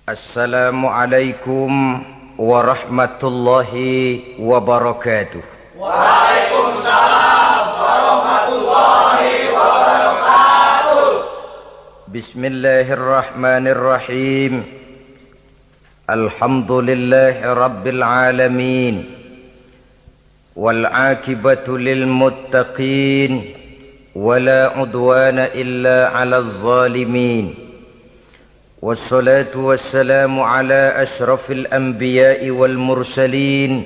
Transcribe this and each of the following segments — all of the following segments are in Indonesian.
Assalamualaikum warahmatullahi wabarakatuh. Waalaikumsalam warahmatullahi wabarakatuh. Bismillahirrahmanirrahim. Alhamdulillahi rabbil alamin. Wal akibatu lil muttaqin. Wala udwana illa 'alal zalimin. Wassalatu wassalamu ala ashrafil anbiya'i wal mursalin,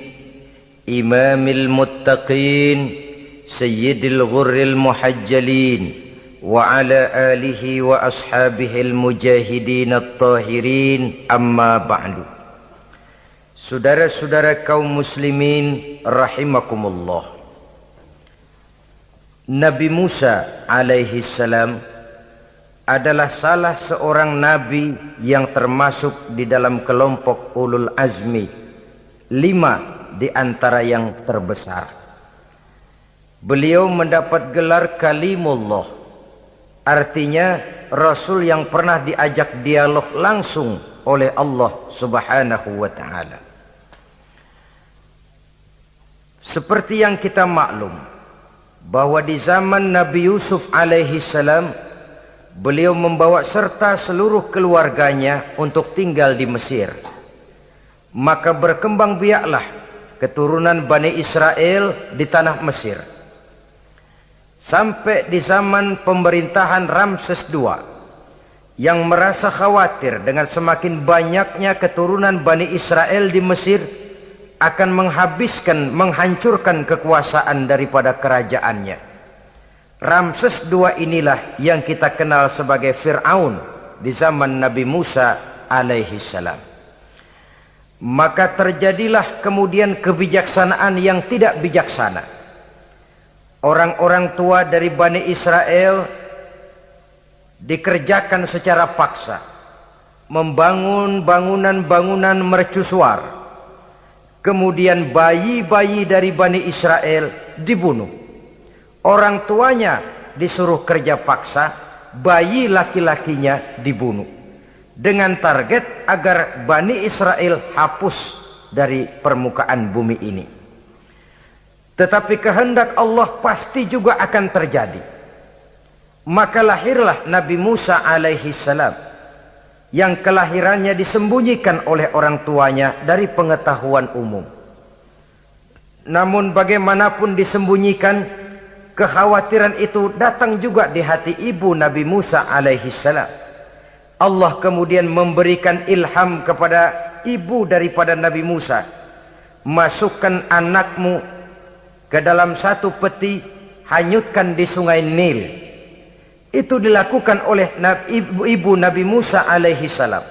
imamil muttaqin, sayyidil ghurril muhajjalin, wa ala alihi wa ashabihil mujahidin at-tahirin, amma ba'du. Saudara-saudara kaum muslimin rahimakumullah. Nabi Musa alaihi salam adalah salah seorang nabi yang termasuk di dalam kelompok ulul azmi, 5 di antara yang terbesar. Beliau mendapat gelar kalimullah, artinya rasul yang pernah diajak dialog langsung oleh Allah Subhanahu wa taala. Seperti yang kita maklum bahwa di zaman Nabi Yusuf alaihi salam, beliau membawa serta seluruh keluarganya untuk tinggal di Mesir. Maka berkembang biaklah keturunan Bani Israel di tanah Mesir. Sampai di zaman pemerintahan Ramses II, yang merasa khawatir dengan semakin banyaknya keturunan Bani Israel di Mesir akan menghancurkan kekuasaan daripada kerajaannya. Ramses II inilah yang kita kenal sebagai Fir'aun di zaman Nabi Musa alaihi salam. Maka terjadilah kemudian kebijaksanaan yang tidak bijaksana. Orang-orang tua dari Bani Israel dikerjakan secara paksa, membangun bangunan-bangunan mercusuar. Kemudian bayi-bayi dari Bani Israel dibunuh. Orang tuanya disuruh kerja paksa, bayi laki-lakinya dibunuh, dengan target agar Bani Israel hapus dari permukaan bumi ini. Tetapi kehendak Allah pasti juga akan terjadi. Maka lahirlah Nabi Musa alaihi salam, yang kelahirannya disembunyikan oleh orang tuanya dari pengetahuan umum. Namun bagaimanapun disembunyikan, kekhawatiran itu datang juga di hati ibu Nabi Musa alaihi salam. Allah kemudian memberikan ilham kepada ibu daripada Nabi Musa, masukkan anakmu ke dalam satu peti, hanyutkan di sungai Nil. Itu dilakukan oleh ibu Nabi Musa alaihi salam.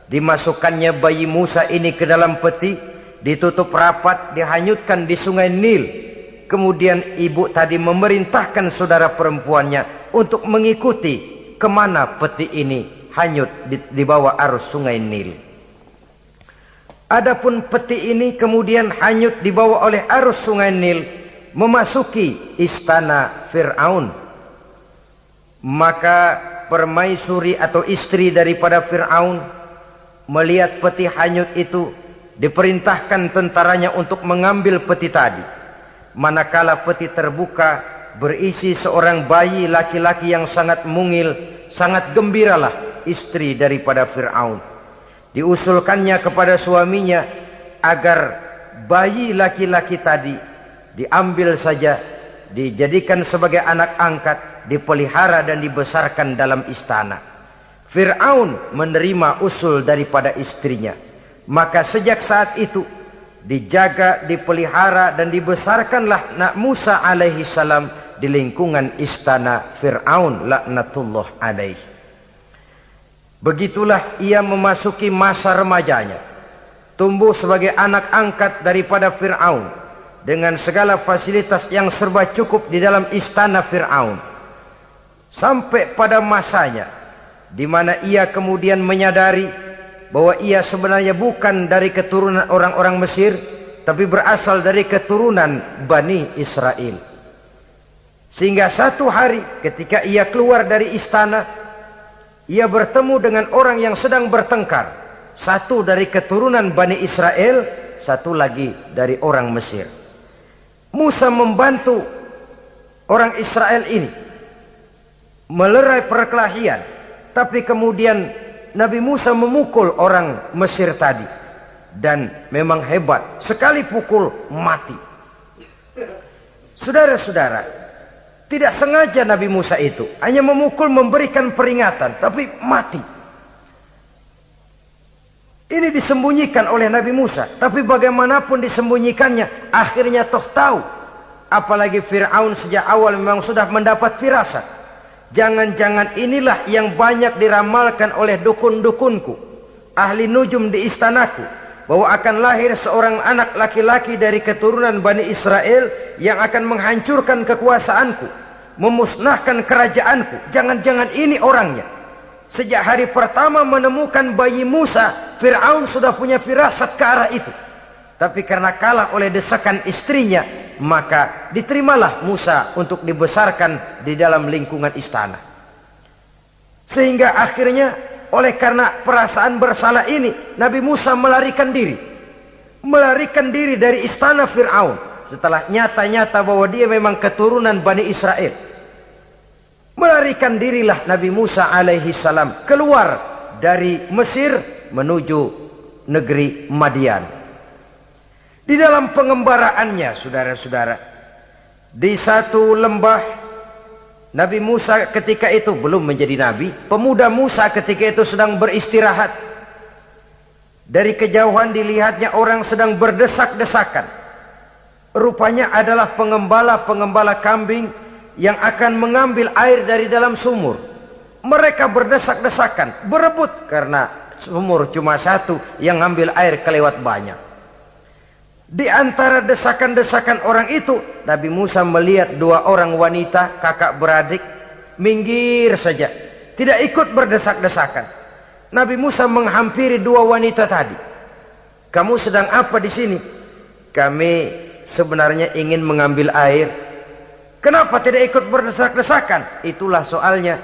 Dimasukkannya bayi Musa ini ke dalam peti, ditutup rapat, dihanyutkan di sungai Nil. Kemudian ibu tadi memerintahkan saudara perempuannya untuk mengikuti kemana peti ini hanyut di bawah arus sungai Nil. Adapun peti ini kemudian hanyut dibawa oleh arus sungai Nil, memasuki istana Fir'aun. Maka permaisuri atau istri daripada Fir'aun melihat peti hanyut itu, diperintahkan tentaranya untuk mengambil peti tadi. Manakala peti terbuka, berisi seorang bayi laki-laki yang sangat mungil, sangat gembiralah istri daripada Fir'aun. Diusulkannya kepada suaminya agar bayi laki-laki tadi diambil saja, dijadikan sebagai anak angkat, dipelihara dan dibesarkan dalam istana. Fir'aun menerima usul daripada istrinya. Maka sejak saat itu dijaga, dipelihara dan dibesarkanlah Nabi Musa alaihi salam di lingkungan istana Fir'aun laknatullah alaih. Begitulah ia memasuki masa remajanya, tumbuh sebagai anak angkat daripada Fir'aun dengan segala fasilitas yang serba cukup di dalam istana Fir'aun. Sampai pada masanya di mana ia kemudian menyadari bahwa ia sebenarnya bukan dari keturunan orang-orang Mesir, tapi berasal dari keturunan Bani Israel. Sehingga satu hari ketika ia keluar dari istana, ia bertemu dengan orang yang sedang bertengkar Satu dari keturunan Bani Israel, satu lagi dari orang Mesir. Musa membantu orang Israel ini melerai perkelahian, tapi kemudian Nabi Musa memukul orang Mesir tadi, dan memang hebat, sekali pukul mati. Saudara-saudara, tidak sengaja Nabi Musa itu hanya memukul, memberikan peringatan, tapi mati. Ini disembunyikan oleh Nabi Musa, tapi bagaimanapun disembunyikannya, akhirnya toh tahu. Apalagi Fir'aun sejak awal memang sudah mendapat firasat. Jangan-jangan inilah yang banyak diramalkan oleh dukun-dukunku, ahli nujum di istanaku, bahwa akan lahir seorang anak laki-laki dari keturunan Bani Israel yang akan menghancurkan kekuasaanku, memusnahkan kerajaanku. Jangan-jangan ini orangnya. Sejak hari pertama menemukan bayi Musa, Fir'aun sudah punya firasat ke arah itu. Tapi karena kalah oleh desakan istrinya, maka diterimalah Musa untuk dibesarkan di dalam lingkungan istana. Sehingga akhirnya oleh karena perasaan bersalah ini, Nabi Musa melarikan diri. Melarikan diri dari istana Fir'aun setelah nyata-nyata bahwa dia memang keturunan Bani Israel. Melarikan dirilah Nabi Musa alaihi salam keluar dari Mesir menuju negeri Madian. Di dalam pengembaraannya, saudara-saudara, di satu lembah, Nabi Musa ketika itu belum menjadi nabi. Pemuda Musa ketika itu sedang beristirahat. Dari kejauhan dilihatnya orang sedang berdesak-desakan. Rupanya adalah pengembala-pengembala kambing yang akan mengambil air dari dalam sumur. Mereka berdesak-desakan, berebut karena sumur cuma satu, yang ngambil air kelewat banyak. Di antara desakan-desakan orang itu, Nabi Musa melihat dua orang wanita kakak beradik minggir saja, tidak ikut berdesak-desakan. Nabi Musa menghampiri dua wanita tadi. Kamu sedang apa di sini? Kami sebenarnya ingin mengambil air. Kenapa tidak ikut berdesak-desakan? Itulah soalnya.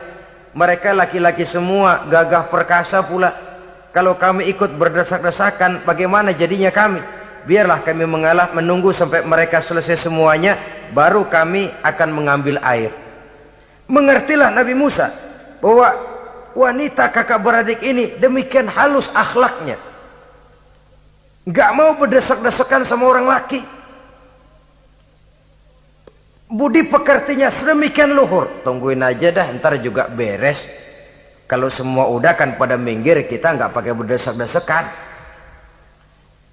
Mereka laki-laki semua, gagah perkasa pula. Kalau kami ikut berdesak-desakan, bagaimana jadinya kami? Biarlah kami mengalah, menunggu sampai mereka selesai semuanya, baru kami akan mengambil air. Mengertilah Nabi Musa bahwa wanita kakak beradik ini demikian halus akhlaknya, gak mau berdesak-desakan sama orang laki. Budi pekertinya sedemikian luhur. Tungguin aja dah, ntar juga beres. Kalau semua udah kan pada minggir, kita nggak pakai berdesak-desakan.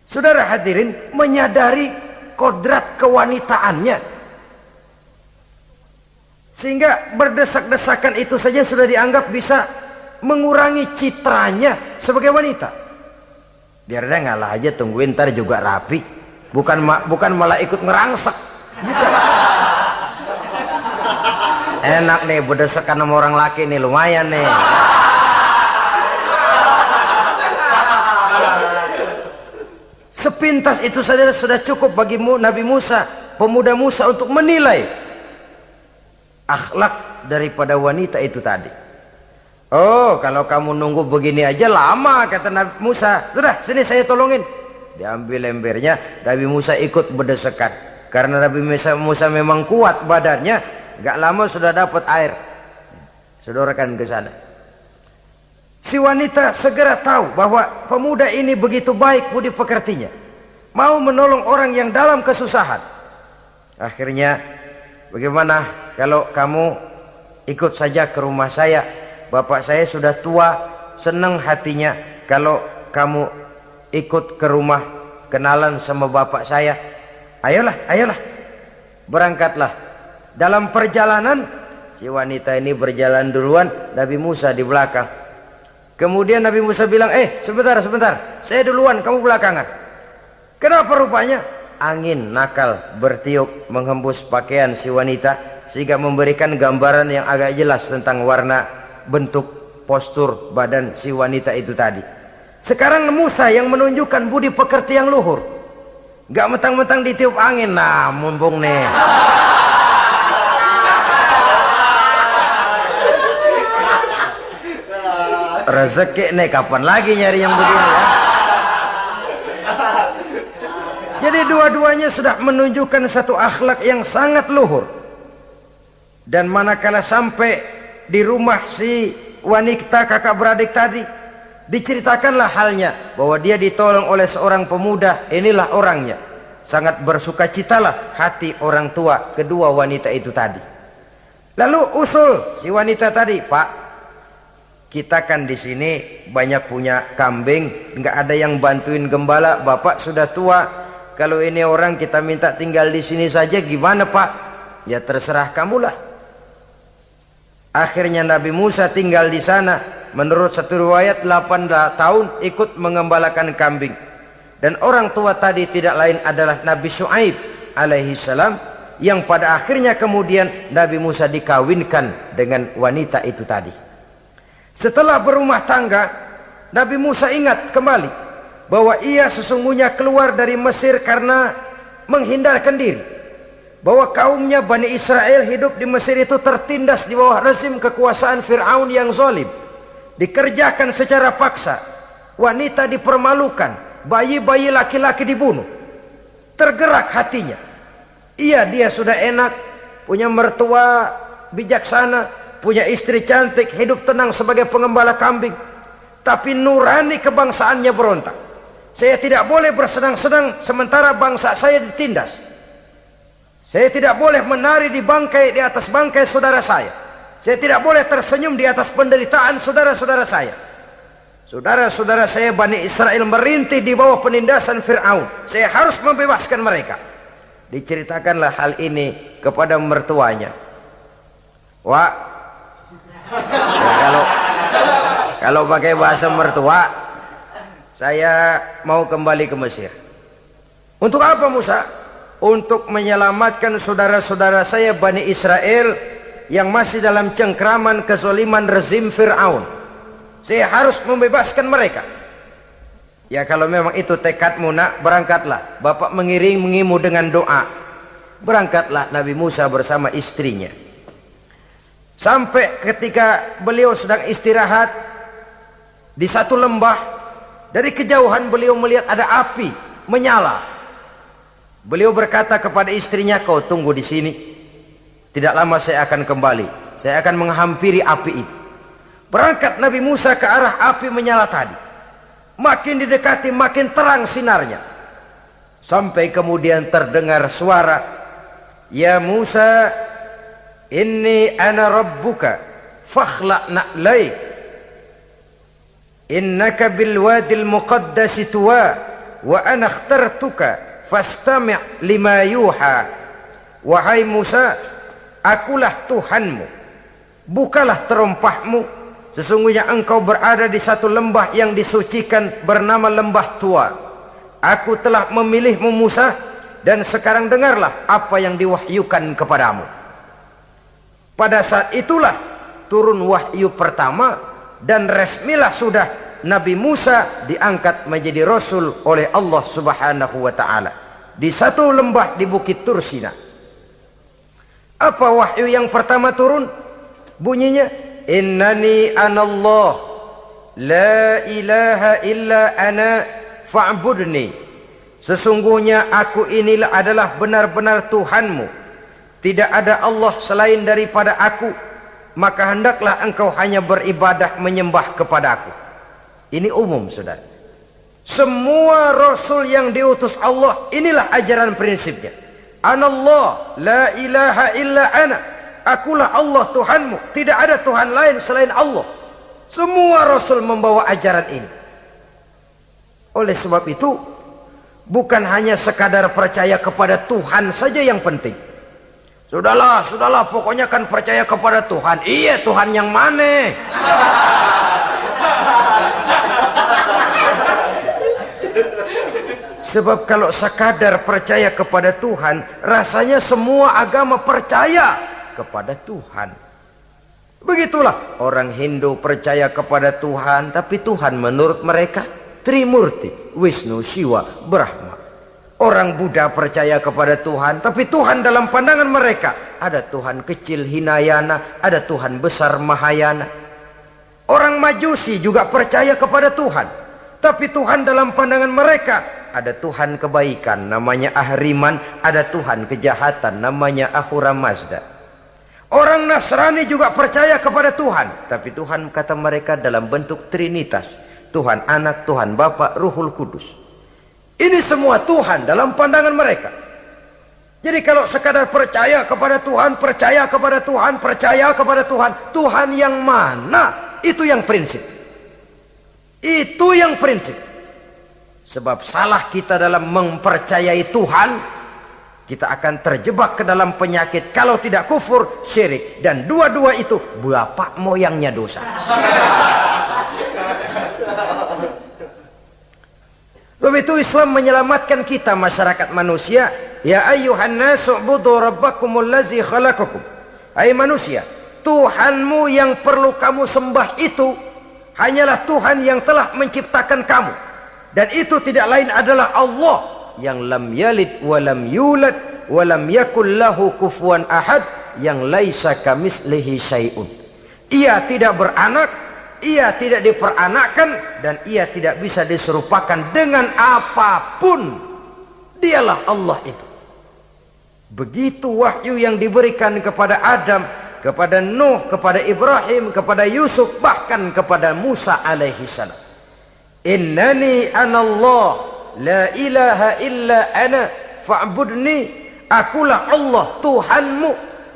Saudara hadirin, menyadari kodrat kewanitaannya, sehingga berdesak-desakan itu saja sudah dianggap bisa mengurangi citranya sebagai wanita. Biar dia ngalah aja, tungguin ntar juga rapi. Bukan malah ikut ngerangsek. Enak nih berdesakan sama orang laki nih, lumayan nih. Sepintas itu saja sudah cukup bagi Nabi Musa, pemuda Musa, untuk menilai akhlak daripada wanita itu tadi. Oh, kalau kamu nunggu begini aja lama, kata Nabi Musa. Sudah, sini saya tolongin. Diambil embernya, Nabi Musa ikut berdesakan. Karena Nabi Musa memang kuat badannya, gak lama sudah dapat air. Sodorkan ke sana. Si wanita segera tahu bahwa pemuda ini begitu baik budi pekertinya, mau menolong orang yang dalam kesusahan. Akhirnya, bagaimana kalau kamu ikut saja ke rumah saya? Bapak saya sudah tua, senang hatinya kalau kamu ikut ke rumah, kenalan sama bapak saya. Ayolah, ayolah, berangkatlah. Dalam perjalanan, si wanita ini berjalan duluan, Nabi Musa di belakang. Kemudian Nabi Musa bilang, sebentar, saya duluan, kamu belakangan. Kenapa rupanya? Angin nakal bertiup menghembus pakaian si wanita, sehingga memberikan gambaran yang agak jelas tentang warna, bentuk, postur badan si wanita itu tadi. Sekarang Musa yang menunjukkan budi pekerti yang luhur. Gak mentang-mentang ditiup angin, nah mumpung nih. rezeki nih kapan lagi nyari yang begini ya. Jadi dua-duanya sudah menunjukkan satu akhlak yang sangat luhur. Dan manakala sampai di rumah si wanita kakak beradik tadi, diceritakanlah halnya bahwa dia ditolong oleh seorang pemuda, inilah orangnya. Sangat bersukacitalah hati orang tua kedua wanita itu tadi. Lalu usul si wanita tadi, Pak, kita kan di sini banyak punya kambing, nggak ada yang bantuin gembala, Bapak sudah tua. Kalau ini orang kita minta tinggal di sini saja, gimana Pak? Ya terserah kamulah. Akhirnya Nabi Musa tinggal di sana. Menurut satu riwayat 8 tahun ikut mengembalakan kambing. Dan orang tua tadi tidak lain adalah Nabi Syuaib alaihi salam, yang pada akhirnya kemudian Nabi Musa dikawinkan dengan wanita itu tadi. Setelah berumah tangga, Nabi Musa ingat kembali bahwa ia sesungguhnya keluar dari Mesir karena menghindarkan diri, bahwa kaumnya Bani Israel hidup di Mesir itu tertindas di bawah rezim kekuasaan Fir'aun yang zalim, dikerjakan secara paksa, wanita dipermalukan, bayi-bayi laki-laki dibunuh. Tergerak hatinya. Iya, dia sudah enak, punya mertua bijaksana, punya istri cantik, hidup tenang sebagai pengembala kambing. Tapi nurani kebangsaannya berontak. Saya tidak boleh bersenang-senang sementara bangsa saya ditindas. Saya tidak boleh menari di atas bangkai saudara saya. Saya tidak boleh tersenyum di atas penderitaan saudara-saudara saya. Saudara-saudara saya Bani Israel merintih di bawah penindasan Fir'aun. Saya harus membebaskan mereka. Diceritakanlah hal ini kepada mertuanya. Wah, ya, kalau pakai bahasa mertua, saya mau kembali ke Mesir. Untuk apa Musa? Untuk menyelamatkan saudara-saudara saya Bani Israel yang masih dalam cengkraman kezaliman rezim Fir'aun. Saya harus membebaskan mereka. Ya kalau memang itu tekadmu nak, berangkatlah. Bapak mengiringimu dengan doa. Berangkatlah Nabi Musa bersama istrinya. Sampai ketika beliau sedang istirahat di satu lembah, dari kejauhan beliau melihat ada api menyala. Beliau berkata kepada istrinya, kau tunggu di sini. Tidak lama saya akan kembali. Saya akan menghampiri api itu. Berangkat Nabi Musa ke arah api menyala tadi. Makin didekati makin terang sinarnya. Sampai kemudian terdengar suara, ya Musa, inni ana rabbuka fakhla' na'laik. Innaka bil wadil muqaddasi tuwa wa ana akhtartuka fastami' lima yuha. Wahai Musa, akulah Tuhanmu. Bukalah terompahmu. Sesungguhnya engkau berada di satu lembah yang disucikan bernama lembah tua. Aku telah memilihmu Musa, dan sekarang dengarlah apa yang diwahyukan kepadamu. Pada saat itulah turun wahyu pertama, dan resmilah sudah Nabi Musa diangkat menjadi Rasul oleh Allah Subhanahu wa Ta'ala di satu lembah di Bukit Tursina. Apa wahyu yang pertama turun? Bunyinya, innani anallah la ilaha illa ana fa'budni. Sesungguhnya aku inilah adalah benar-benar Tuhanmu, tidak ada Allah selain daripada aku, maka hendaklah engkau hanya beribadah menyembah kepadaku. Ini umum saudara. Semua Rasul yang diutus Allah, inilah ajaran prinsipnya. Anallah la ilaha illa ana. Akulah Allah Tuhanmu, tidak ada Tuhan lain selain Allah. Semua Rasul membawa ajaran ini. Oleh sebab itu, bukan hanya sekadar percaya kepada Tuhan saja yang penting. Sudahlah, pokoknya kan percaya kepada Tuhan. Iya, Tuhan yang mana? Sebab kalau sekadar percaya kepada Tuhan, rasanya semua agama percaya kepada Tuhan. Begitulah orang Hindu percaya kepada Tuhan, tapi Tuhan menurut mereka Trimurti, Wisnu, Siwa, Brahma. Orang Buddha percaya kepada Tuhan, tapi Tuhan dalam pandangan mereka ada Tuhan kecil Hinayana, ada Tuhan besar Mahayana. Orang Majusi juga percaya kepada Tuhan. Tapi Tuhan dalam pandangan mereka, ada Tuhan kebaikan namanya Ahriman, ada Tuhan kejahatan namanya Ahura Mazda. Orang Nasrani juga percaya kepada Tuhan, tapi Tuhan kata mereka dalam bentuk Trinitas. Tuhan Anak, Tuhan Bapa, Ruhul Kudus. Ini semua Tuhan dalam pandangan mereka. Jadi kalau sekadar percaya kepada Tuhan, percaya kepada Tuhan, percaya kepada Tuhan, Tuhan yang mana? Itu yang prinsip. Itu yang prinsip. Sebab salah kita dalam mempercayai Tuhan, kita akan terjebak ke dalam penyakit kalau tidak kufur, syirik. Dan dua-dua itu bapak moyangnya dosa. Begitu Islam menyelamatkan kita masyarakat manusia. Ya ayyuhan nasu ubudu rabbakumul ladzi khalaqakum. Hai manusia, Tuhanmu yang perlu kamu sembah itu hanyalah Tuhan yang telah menciptakan kamu. Dan itu tidak lain adalah Allah yang lam yalid wa lam yulad wa lam yakul lahu kufuwan ahad, yang laisa kamislihi syai'un. Ia tidak beranak, ia tidak diperanakkan, dan ia tidak bisa diserupakan dengan apapun. Dialah Allah itu. Begitu wahyu yang diberikan kepada Adam, kepada Nuh, kepada Ibrahim, kepada Yusuf, bahkan kepada Musa alaihi salam. Innani anallah la ilaha illa ana fa'budni. Akulah Allah Tuhanmu,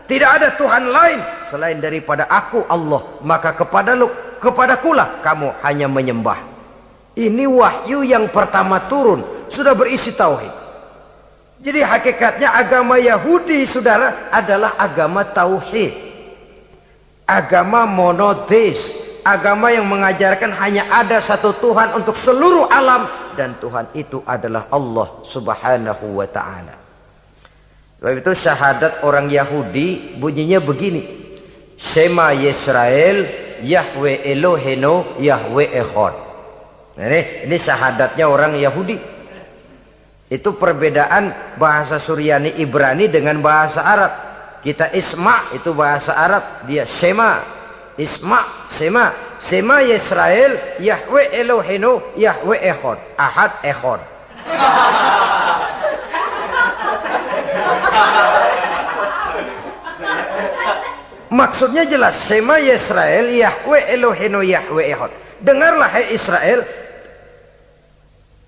tidak ada Tuhan lain selain daripada aku Allah, maka kepadakulah kamu hanya menyembah. Ini wahyu yang pertama turun, sudah berisi tauhid. Jadi hakikatnya agama Yahudi, saudara, adalah agama tauhid, agama monoteis, agama yang mengajarkan hanya ada satu Tuhan untuk seluruh alam, dan Tuhan itu adalah Allah subhanahu wa ta'ala. Sebab itu syahadat orang Yahudi bunyinya begini: Shema Yisrael Yahweh Elohenu Yahweh Echad. Nah, ini syahadatnya orang Yahudi. Itu perbedaan bahasa Suryani Ibrani dengan bahasa Arab. Kita Isma itu bahasa Arab, dia Shema. Isma, Shema. Shema Yisrael Yahweh Elohenu Yahweh Echad. Ahad Echad. Maksudnya jelas, Shema Yisrael Yahweh Elohenu Yahweh Echad. Dengarlah hai Israel,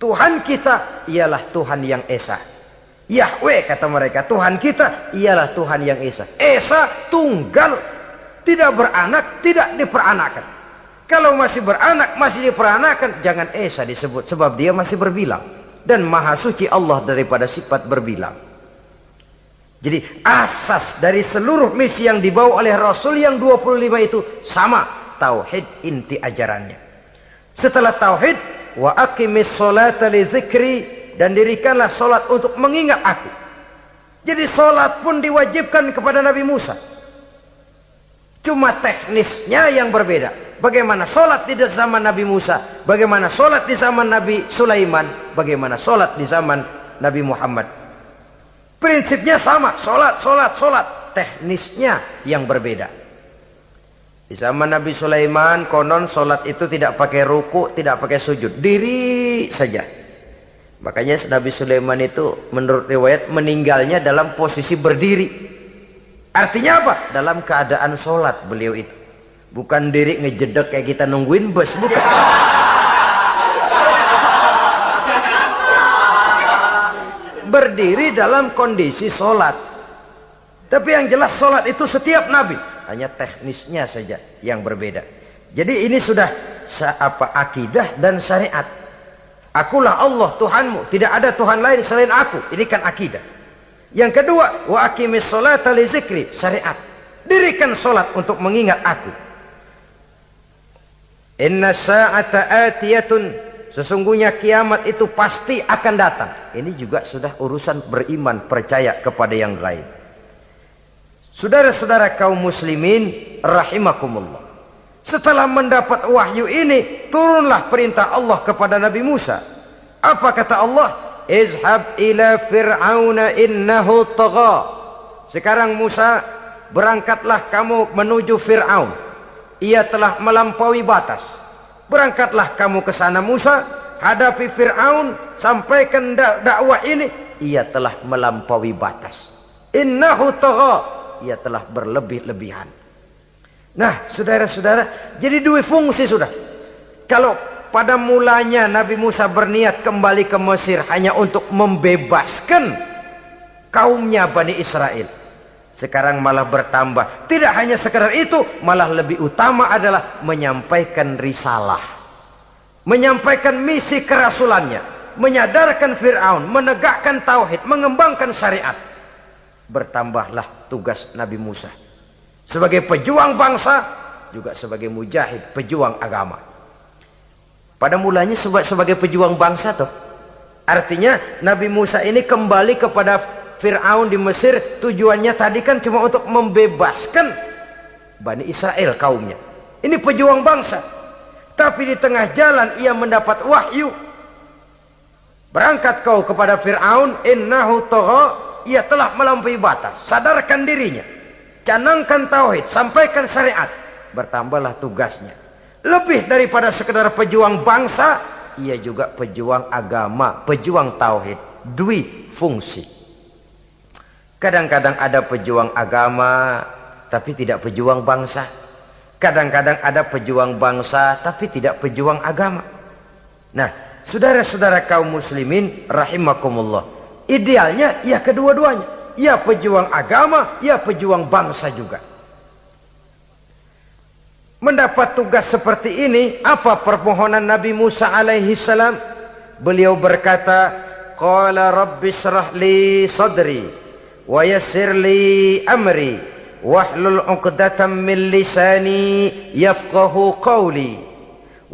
Tuhan kita ialah Tuhan yang Esa. Yahweh kata mereka, Tuhan kita ialah Tuhan yang Esa. Esa tunggal, tidak beranak, tidak diperanakan. Kalau masih beranak, masih diperanakan, jangan Esa disebut, sebab dia masih berbilang. Dan maha suci Allah daripada sifat berbilang. Jadi asas dari seluruh misi yang dibawa oleh Rasul yang 25 itu sama, tauhid inti ajarannya. Setelah tauhid, wa aqimis sholata li dzikri, dan dirikanlah solat untuk mengingat aku. Jadi solat pun diwajibkan kepada Nabi Musa. Cuma teknisnya yang berbeda. Bagaimana solat di zaman Nabi Musa, bagaimana solat di zaman Nabi Sulaiman, bagaimana solat di zaman Nabi Muhammad. Prinsipnya sama, solat. Teknisnya yang berbeda. Di zaman Nabi Sulaiman konon solat itu tidak pakai ruku, tidak pakai sujud, diri saja. Makanya Nabi Sulaiman itu menurut riwayat meninggalnya dalam posisi berdiri. Artinya apa? Dalam keadaan solat beliau itu. Bukan diri ngejedek kayak kita nungguin bus, bukan. Berdiri dalam kondisi solat. Tapi yang jelas solat itu setiap Nabi, hanya teknisnya saja yang berbeda. Jadi ini sudah akidah dan syariat. Akulah Allah Tuhanmu, tidak ada Tuhan lain selain aku. Ini kan akidah. Yang kedua, wa aqimis sholata li dzikri, syariat. Dirikan solat untuk mengingat aku. Inna sa'ata atiyatun, sesungguhnya kiamat itu pasti akan datang. Ini juga sudah urusan beriman, percaya kepada yang gaib. Saudara-saudara kaum muslimin rahimakumullah, setelah mendapat wahyu ini, turunlah perintah Allah kepada Nabi Musa. Apa kata Allah? Izhab ila fir'auna innahu tagha. Sekarang Musa, berangkatlah kamu menuju Fir'aun. ia telah melampaui batas. Berangkatlah kamu ke sana Musa, hadapi Fir'aun, sampaikan dakwah ini. Ia telah melampaui batas. Innahu tagha, ia telah berlebih-lebihan. Nah, saudara-saudara, jadi dua fungsi sudah. Kalau pada mulanya Nabi Musa berniat kembali ke Mesir hanya untuk membebaskan kaumnya Bani Israel, sekarang malah bertambah. Tidak hanya sekedar itu, malah lebih utama adalah menyampaikan risalah, menyampaikan misi kerasulannya, menyadarkan Fir'aun, menegakkan tauhid, mengembangkan syariat. Bertambahlah tugas Nabi Musa sebagai pejuang bangsa, juga sebagai mujahid, pejuang agama. Pada mulanya sebagai pejuang bangsa tuh, artinya Nabi Musa ini kembali kepada Fir'aun di Mesir, tujuannya tadi kan cuma untuk membebaskan Bani Israel kaumnya. Ini pejuang bangsa. Tapi di tengah jalan ia mendapat wahyu. Berangkat kau kepada Fir'aun, innahu tagha, ia telah melampaui batas. Sadarkan dirinya, canangkan tauhid, sampaikan syariat. Bertambahlah tugasnya. Lebih daripada sekedar pejuang bangsa, ia juga pejuang agama, pejuang tauhid. Dwi fungsi. Kadang-kadang ada pejuang agama tapi tidak pejuang bangsa. Kadang-kadang ada pejuang bangsa tapi tidak pejuang agama. Nah, saudara-saudara kaum muslimin rahimakumullah, idealnya ya kedua-duanya. Ya pejuang agama, ya pejuang bangsa juga. Mendapat tugas seperti ini, apa permohonan Nabi Musa alaihi salam? Beliau berkata, qala rabbi shrah li sadri wa yassir li amri wahlul 'uqdatam min lisani yafqahu qawli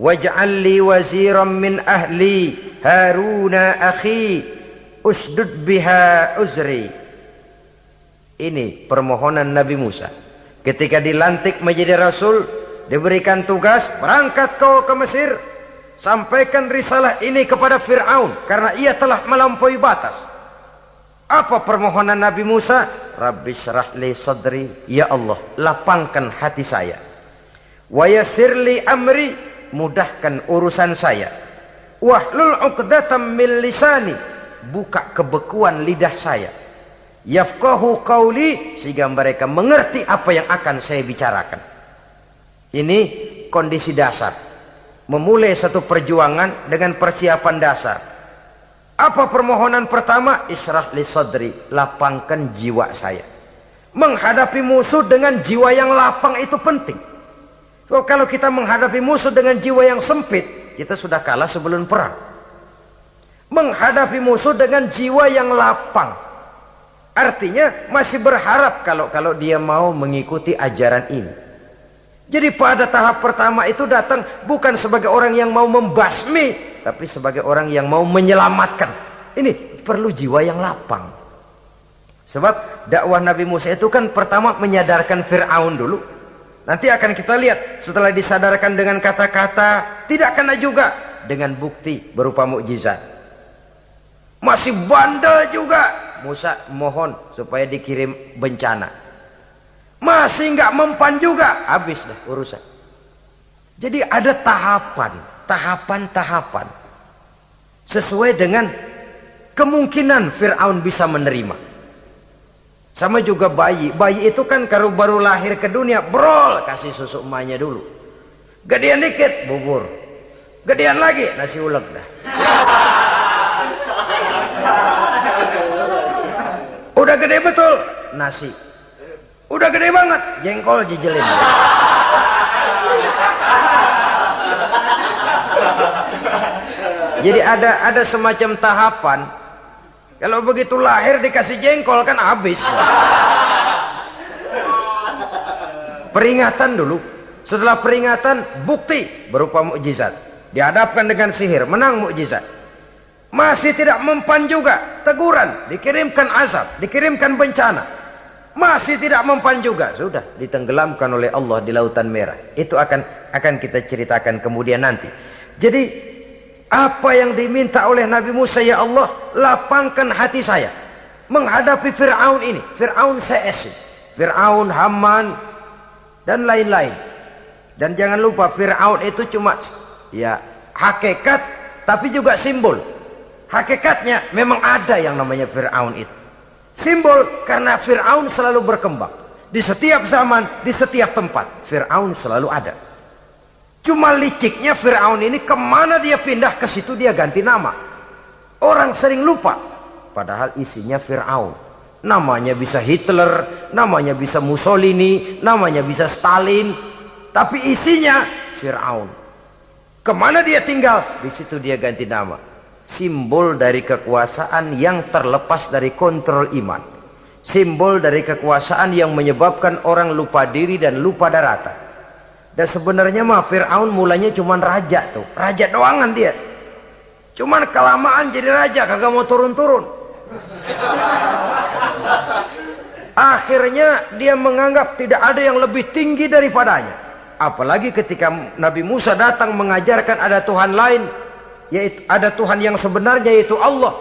waj'al li waziran min ahli Haruna akhi usdud biha uzri. Ini permohonan Nabi Musa ketika dilantik menjadi rasul, diberikan tugas, berangkat kau ke Mesir, sampaikan risalah ini kepada Fir'aun karena ia telah melampaui batas. Apa permohonan Nabi Musa? Rabbi syrah li sadri, ya Allah lapangkan hati saya. Wa yassir li amri, mudahkan urusan saya. Wahlul 'uqdatam min lisani, buka kebekuan lidah saya. Yafqahu qawli, sehingga mereka mengerti apa yang akan saya bicarakan. Ini kondisi dasar. Memulai satu perjuangan dengan persiapan dasar. Apa permohonan pertama? Isyrah li sadri, lapangkan jiwa saya. Menghadapi musuh dengan jiwa yang lapang itu penting. So, kalau kita menghadapi musuh dengan jiwa yang sempit, kita sudah kalah sebelum perang. Menghadapi musuh dengan jiwa yang lapang, artinya masih berharap kalau dia mau mengikuti ajaran ini. Jadi pada tahap pertama itu datang bukan sebagai orang yang mau membasmi, tapi sebagai orang yang mau menyelamatkan. Ini perlu jiwa yang lapang. Sebab dakwah Nabi Musa itu kan pertama menyadarkan Fir'aun dulu. Nanti akan kita lihat setelah disadarkan dengan kata-kata, tidak kena juga dengan bukti berupa mukjizat. Masih bandel juga. Musa mohon supaya dikirim bencana. Masih nggak mempan juga, habis dah urusan. Jadi ada tahapan sesuai dengan kemungkinan Fir'aun bisa menerima. Sama juga bayi itu kan kalau baru lahir ke dunia, brol kasih susu emaknya dulu. Gedean dikit bubur, gedean lagi nasi ulek dah. Udah gede betul nasi, udah gede banget jengkol jejelin. Jadi ada semacam tahapan. Kalau begitu lahir dikasih jengkol kan habis. Peringatan dulu. Setelah peringatan bukti berupa mukjizat. Dihadapkan dengan sihir, menang mukjizat. Masih tidak mempan juga, teguran, dikirimkan azab, dikirimkan bencana. Masih tidak mempan juga, sudah ditenggelamkan oleh Allah di Lautan Merah. Itu akan kita ceritakan kemudian nanti. Jadi apa yang diminta oleh Nabi Musa, ya Allah lapangkan hati saya menghadapi Fir'aun ini, Fir'aun CS, Fir'aun, Haman dan lain-lain. Dan jangan lupa Fir'aun itu cuma ya hakikat tapi juga simbol. Hakikatnya memang ada yang namanya Fir'aun itu. Simbol karena Fir'aun selalu berkembang. Di setiap zaman, di setiap tempat Fir'aun selalu ada. Cuma liciknya Fir'aun ini kemana dia pindah, ke situ dia ganti nama. Orang sering lupa padahal isinya Fir'aun. Namanya bisa Hitler, namanya bisa Mussolini, namanya bisa Stalin, tapi isinya Fir'aun. Kemana dia tinggal, di situ dia ganti nama. Simbol dari kekuasaan yang terlepas dari kontrol iman. Simbol dari kekuasaan yang menyebabkan orang lupa diri dan lupa daratan. Dan sebenarnya mah Fir'aun mulanya cuman raja tuh, raja doangan dia. Cuman kelamaan jadi raja, kagak mau turun-turun. Akhirnya dia menganggap tidak ada yang lebih tinggi daripadanya. Apalagi ketika Nabi Musa datang mengajarkan ada Tuhan lain, yaitu ada Tuhan yang sebenarnya yaitu Allah.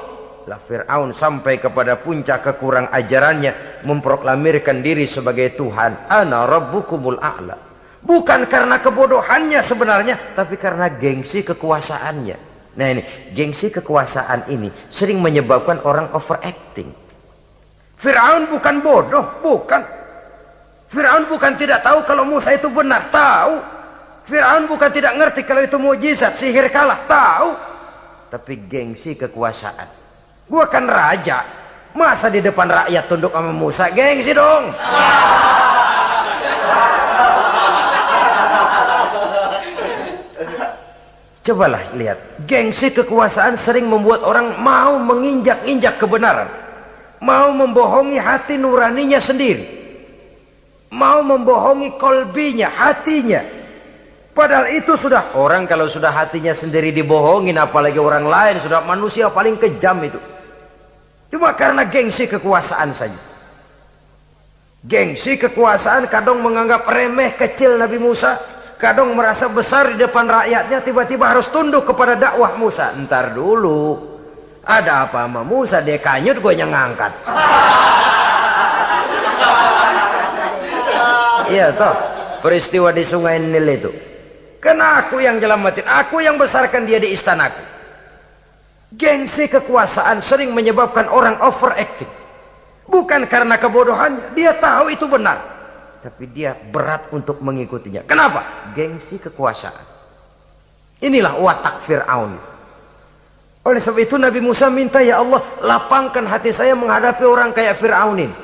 Lah Fir'aun sampai kepada puncak kekurang ajarannya memproklamirkan diri sebagai Tuhan. Ana rabbukumul a'la. Bukan karena kebodohannya sebenarnya, tapi karena gengsi kekuasaannya. Nah ini, gengsi kekuasaan ini sering menyebabkan orang overacting. Fir'aun bukan bodoh, bukan. Fir'aun bukan tidak tahu kalau Musa itu benar, tahu. Fir'aun bukan tidak ngerti kalau itu mukjizat, sihir kalah, tahu. Tapi gengsi kekuasaan. Gua kan raja, masa di depan rakyat tunduk sama Musa? Gengsi dong. Cobalah lihat, gengsi kekuasaan sering membuat orang mau menginjak-injak kebenaran, mau membohongi hati nuraninya sendiri, mau membohongi kolbinya, hatinya. Padahal itu sudah, orang kalau sudah hatinya sendiri dibohongin, apalagi orang lain, sudah manusia paling kejam itu. Cuma karena gengsi kekuasaan saja. Gengsi kekuasaan kadang menganggap remeh kecil Nabi Musa, kadang merasa besar di depan rakyatnya, tiba-tiba harus tunduk kepada dakwah Musa. Ntar dulu, ada apa sama Musa? Dia kanyut, gue yang ngangkat. Iya toh, peristiwa di Sungai Nil itu. Karena aku yang nyelamatin, aku yang besarkan dia di istanaku. Gengsi kekuasaan sering menyebabkan orang overacting. Bukan karena kebodohannya, dia tahu itu benar, tapi dia berat untuk mengikutinya. Kenapa? Gengsi kekuasaan. Inilah watak Fir'aun. Oleh sebab itu Nabi Musa minta, ya Allah, lapangkan hati saya menghadapi orang kayak Fir'aun ini.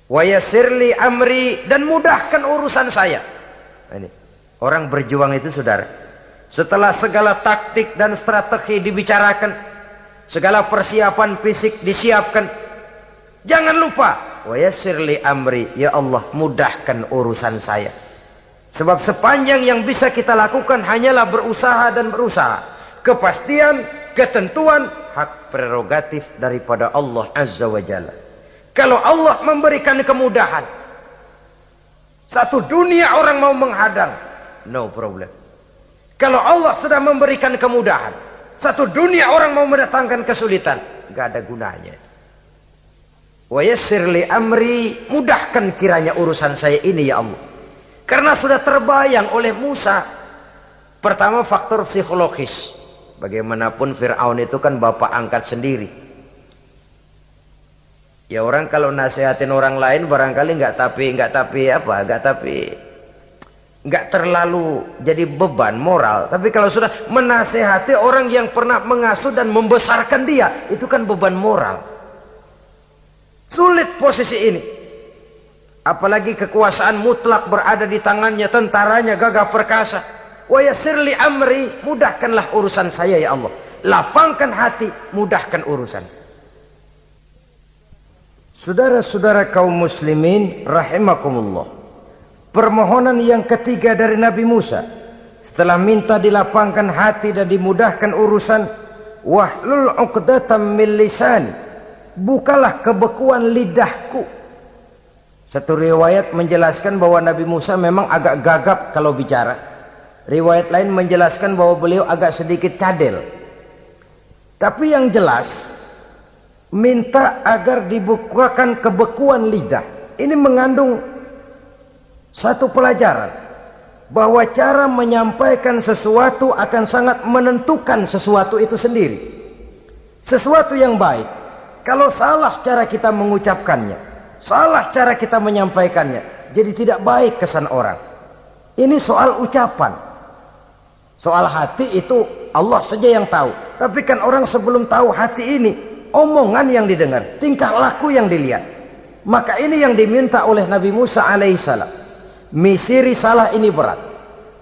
Wa yassirli amri, dan mudahkan urusan saya. Ini orang berjuang itu, saudara, setelah segala taktik dan strategi dibicarakan, segala persiapan fisik disiapkan, jangan lupa wa yassirli amri, ya Allah, mudahkan urusan saya. Sebab sepanjang yang bisa kita lakukan hanyalah berusaha dan berusaha. Kepastian, ketentuan, hak prerogatif daripada Allah Azza wa Jalla. Kalau Allah memberikan kemudahan, satu dunia orang mau menghadang, no problem. Kalau Allah sudah memberikan kemudahan, satu dunia orang mau mendatangkan kesulitan, gak ada gunanya. Wa yassirli amri, mudahkan kiranya urusan saya ini ya Allah. Karena sudah terbayang oleh Musa. Pertama, faktor psikologis. Bagaimanapun Fir'aun itu kan bapak angkat sendiri. Ya orang kalau nasihatin orang lain barangkali nggak terlalu jadi beban moral. Tapi kalau sudah menasehati orang yang pernah mengasuh dan membesarkan dia, itu kan beban moral. Sulit posisi ini. Apalagi kekuasaan mutlak berada di tangannya, tentaranya gagah perkasa. Wa yassirli amri, mudahkanlah urusan saya ya Allah. Lapangkan hati, mudahkan urusan. Saudara-saudara kaum muslimin rahimakumullah. Permohonan yang ketiga dari Nabi Musa setelah minta dilapangkan hati dan dimudahkan urusan, wahlul 'uqdatam min lisani, bukalah kebekuan lidahku. Satu riwayat menjelaskan bahwa Nabi Musa memang agak gagap kalau bicara. Riwayat lain menjelaskan bahwa beliau agak sedikit cadel. Tapi yang jelas, minta agar dibukakan kebekuan lidah. Ini mengandung Satu pelajaran bahwa cara menyampaikan sesuatu akan sangat menentukan sesuatu itu sendiri. Sesuatu yang baik, kalau salah cara kita mengucapkannya, salah cara kita menyampaikannya, jadi tidak baik kesan orang. Ini soal ucapan. Soal hati itu Allah saja yang tahu. Tapi kan orang sebelum tahu hati ini, omongan yang didengar, tingkah laku yang dilihat. Maka ini yang diminta oleh Nabi Musa alaihissalam. Misi risalah ini berat.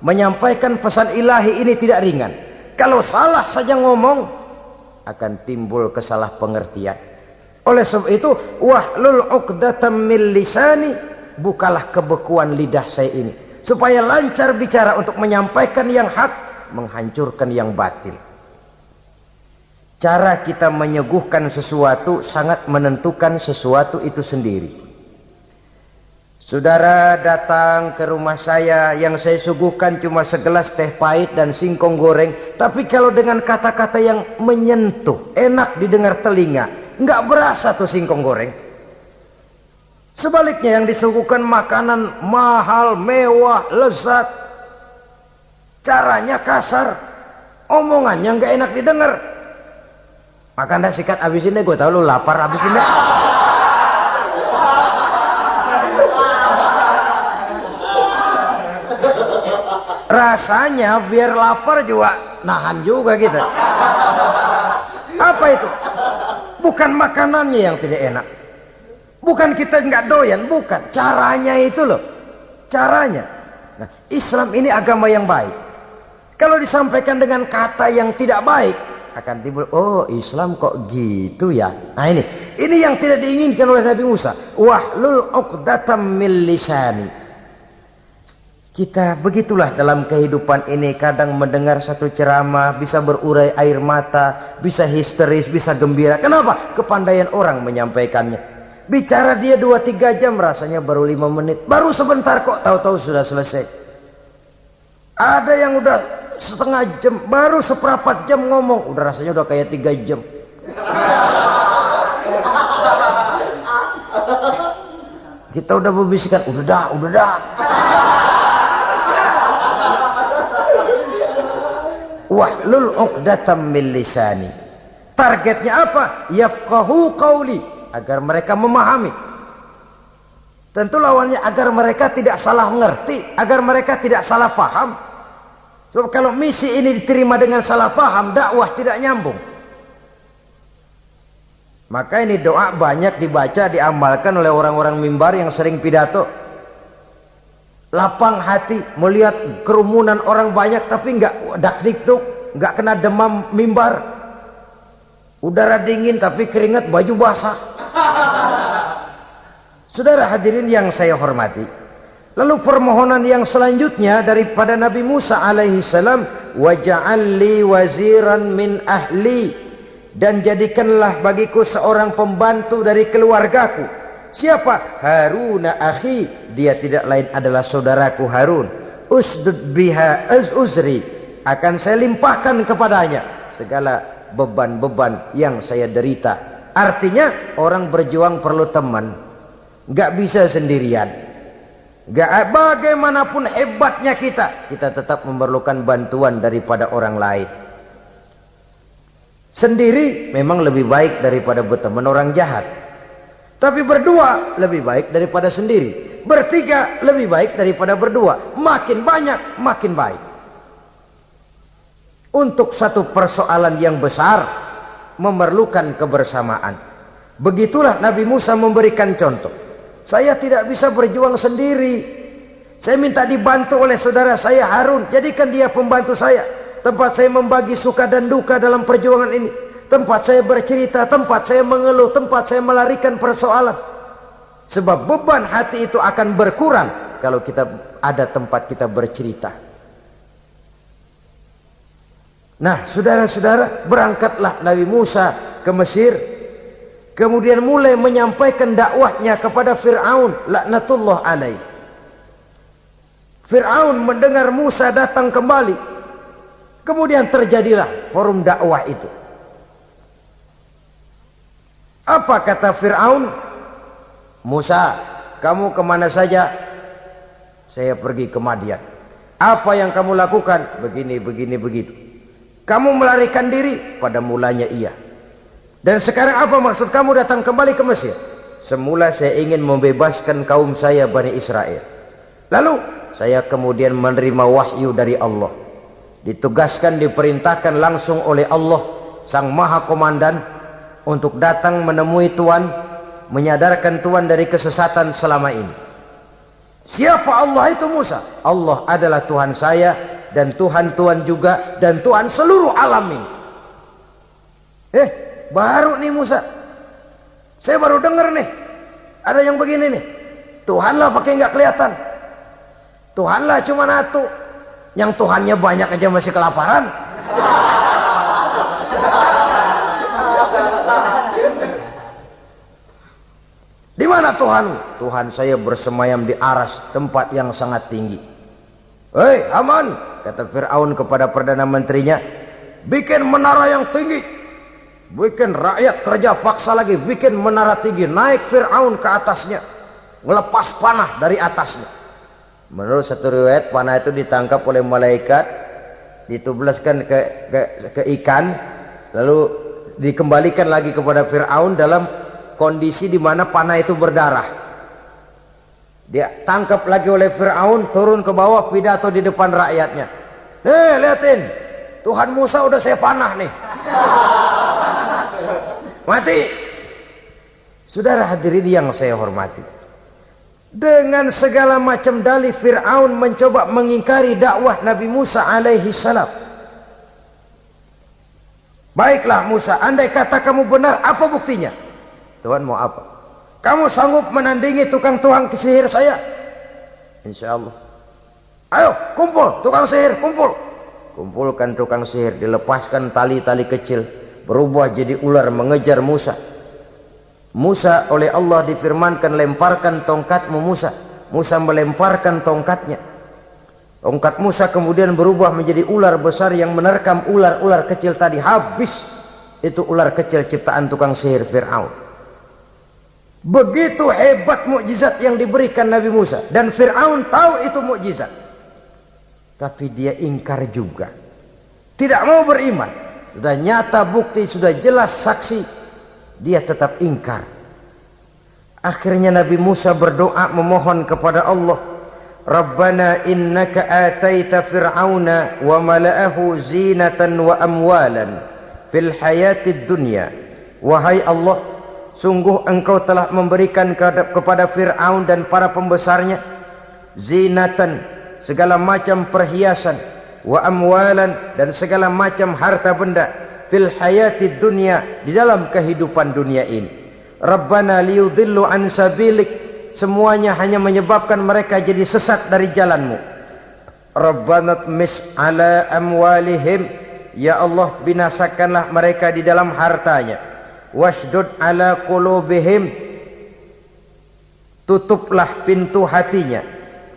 Menyampaikan pesan ilahi ini tidak ringan. Kalau salah saja ngomong, akan timbul kesalah pengertian. Oleh sebab itu, wahlul 'uqdatam min lisani, bukalah kebekuan lidah saya ini, supaya lancar bicara untuk menyampaikan yang hak, menghancurkan yang batil. Cara kita menyuguhkan sesuatu sangat menentukan sesuatu itu sendiri. Saudara datang ke rumah saya, yang saya suguhkan cuma segelas teh pahit dan singkong goreng, tapi kalau dengan kata-kata yang menyentuh, enak didengar telinga, nggak berasa tuh singkong goreng. Sebaliknya yang disuguhkan makanan mahal, mewah, lezat, caranya kasar, omongannya nggak enak didengar. Makan dah sikat abisin deh, gue tahu lu lapar, abisin deh. Rasanya biar lapar juga nahan juga gitu. Apa itu? Bukan makanannya yang tidak enak, bukan kita nggak doyan, bukan, caranya itu loh, caranya. Nah, Islam ini agama yang baik. Kalau disampaikan dengan kata yang tidak baik, akan timbul, oh Islam kok gitu ya. Nah ini yang tidak diinginkan oleh Nabi Musa. Wahlul 'uqdatam min lisani. Kita begitulah dalam kehidupan ini, kadang mendengar satu ceramah bisa berurai air mata, bisa histeris, bisa gembira. Kenapa? Kepandaian orang menyampaikannya. Bicara dia 2-3 jam, rasanya baru 5 menit, baru sebentar kok, tahu-tahu sudah selesai. Ada yang udah setengah jam, baru seperempat jam ngomong, udah rasanya udah kayak 3 jam. Kita udah berbisikkan, udah dah. Wahlul 'uqdatam min lisani. Targetnya apa? Yafqahu qauli, agar mereka memahami. Tentu lawannya agar mereka tidak salah mengerti, agar mereka tidak salah paham. Sebab kalau misi ini diterima dengan salah paham, dakwah tidak nyambung. Maka ini doa banyak dibaca, diamalkan oleh orang-orang mimbar yang sering pidato. Lapang hati melihat kerumunan orang banyak, tapi nggak dak-dikduk, nggak kena demam mimbar. Udara dingin tapi keringat, baju basah. Saudara hadirin yang saya hormati, lalu permohonan yang selanjutnya daripada Nabi Musa alaihi salam, waj'al li waziran min ahli, dan jadikanlah bagiku seorang pembantu dari keluargaku. Siapa? Haruna akhi, dia tidak lain adalah saudaraku Harun. Usdud biha uzri, akan saya limpahkan kepadanya segala beban-beban yang saya derita. Artinya orang berjuang perlu teman, nggak bisa sendirian. Nggak, bagaimanapun hebatnya kita tetap memerlukan bantuan daripada orang lain. Sendiri memang lebih baik daripada berteman orang jahat. Tapi berdua lebih baik daripada sendiri. Bertiga lebih baik daripada berdua. Makin banyak makin baik. Untuk satu persoalan yang besar memerlukan kebersamaan. Begitulah Nabi Musa memberikan contoh. Saya tidak bisa berjuang sendiri. Saya minta dibantu oleh saudara saya Harun. Jadikan dia pembantu saya. Tempat saya membagi suka dan duka dalam perjuangan ini. Tempat saya bercerita, tempat saya mengeluh, tempat saya melarikan persoalan. Sebab beban hati itu akan berkurang kalau kita ada tempat kita bercerita. Nah, saudara-saudara, berangkatlah Nabi Musa ke Mesir. Kemudian mulai menyampaikan dakwahnya kepada Fir'aun, laknatullah alaih. Fir'aun mendengar Musa datang kembali. Kemudian terjadilah forum dakwah itu. Apa kata Fir'aun? Musa, kamu kemana saja? saya pergi ke Madian. Apa yang kamu lakukan? Begini, begitu. Kamu melarikan diri? Pada mulanya iya. Dan sekarang apa maksud kamu datang kembali ke Mesir? Semula saya ingin membebaskan kaum saya Bani Israel. Lalu saya kemudian menerima wahyu dari Allah. Ditugaskan, diperintahkan langsung oleh Allah Sang Maha Komandan untuk datang menemui Tuhan, menyadarkan Tuhan dari kesesatan selama ini. Siapa Allah itu Musa? Allah adalah Tuhan saya dan Tuhan juga dan Tuhan seluruh alam ini. Baru nih Musa, saya baru dengar nih ada yang begini nih. Tuhanlah pakai nggak kelihatan, Tuhanlah cuma satu, yang Tuhannya banyak aja masih kelaparan. Di mana Tuhan? Tuhan saya bersemayam di aras, tempat yang sangat tinggi. Hei Haman, kata Fir'aun kepada Perdana Menterinya, bikin menara yang tinggi, bikin rakyat kerja paksa lagi, bikin menara tinggi, naik Fir'aun ke atasnya, ngelepas panah dari atasnya. Menurut satu riwayat, panah itu ditangkap oleh malaikat, ditublaskan ke ikan, lalu dikembalikan lagi kepada Fir'aun dalam kondisi di mana panah itu berdarah. Dia tangkap lagi oleh Fir'aun, turun ke bawah, pidato di depan rakyatnya. Lihatin, Tuhan Musa udah saya panah nih. Mati. Saudara hadirin yang saya hormati, dengan segala macam dalih Fir'aun mencoba mengingkari dakwah Nabi Musa alaihi salam. Baiklah Musa, andai kata kamu benar, apa buktinya? Tuhan mau apa? Kamu sanggup menandingi tukang sihir saya? Insya Allah. Ayo kumpul tukang sihir, kumpul. Kumpulkan tukang sihir, dilepaskan tali-tali kecil, berubah jadi ular mengejar Musa. Musa oleh Allah difirmankan, lemparkan tongkatmu Musa. Musa melemparkan tongkatnya. Tongkat Musa kemudian berubah menjadi ular besar yang menerkam ular-ular kecil tadi. Habis itu ular kecil ciptaan tukang sihir Fir'aun. Begitu hebat mukjizat yang diberikan Nabi Musa, dan Fir'aun tahu itu mukjizat, tapi dia ingkar juga, tidak mau beriman. Sudah nyata bukti, sudah jelas saksi, dia tetap ingkar. Akhirnya Nabi Musa berdoa memohon kepada Allah, Rabbana innaka ataita fir'auna wa mala'ahu zinatan wa amwalan fil hayatid dunya. Wahai Allah, sungguh engkau telah memberikan kepada Fir'aun dan para pembesarnya zinatan, segala macam perhiasan, wa amwalan, dan segala macam harta benda, fil hayatid dunya, di dalam kehidupan dunia ini. Rabbana liyudillu an sabilik, semuanya hanya menyebabkan mereka jadi sesat dari jalanmu. Rabbana tmis ala amwalihim, ya Allah binasakanlah mereka di dalam hartanya. Wasdud ala qulubihim, tutuplah pintu hatinya.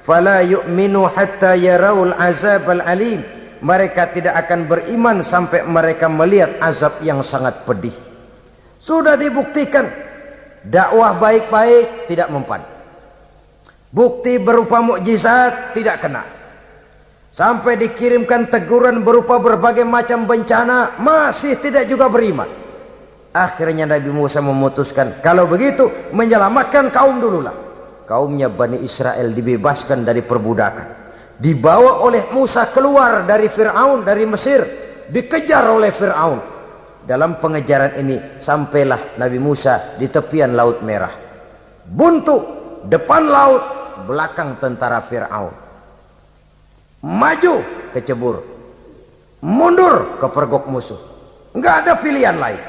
Fala yu'minu hatta yarawul azabal alim, mereka tidak akan beriman sampai mereka melihat azab yang sangat pedih. Sudah dibuktikan dakwah baik-baik tidak mempan, bukti berupa mukjizat tidak kena, sampai dikirimkan teguran berupa berbagai macam bencana masih tidak juga beriman. Akhirnya Nabi Musa memutuskan, kalau begitu menyelamatkan kaum dululah. Kaumnya Bani Israel dibebaskan dari perbudakan, dibawa oleh Musa keluar dari Fir'aun, dari Mesir, dikejar oleh Fir'aun. Dalam pengejaran ini sampailah Nabi Musa di tepian Laut Merah. Buntu, depan laut, belakang tentara Fir'aun. Maju kecebur, mundur kepergok musuh, nggak ada pilihan lain.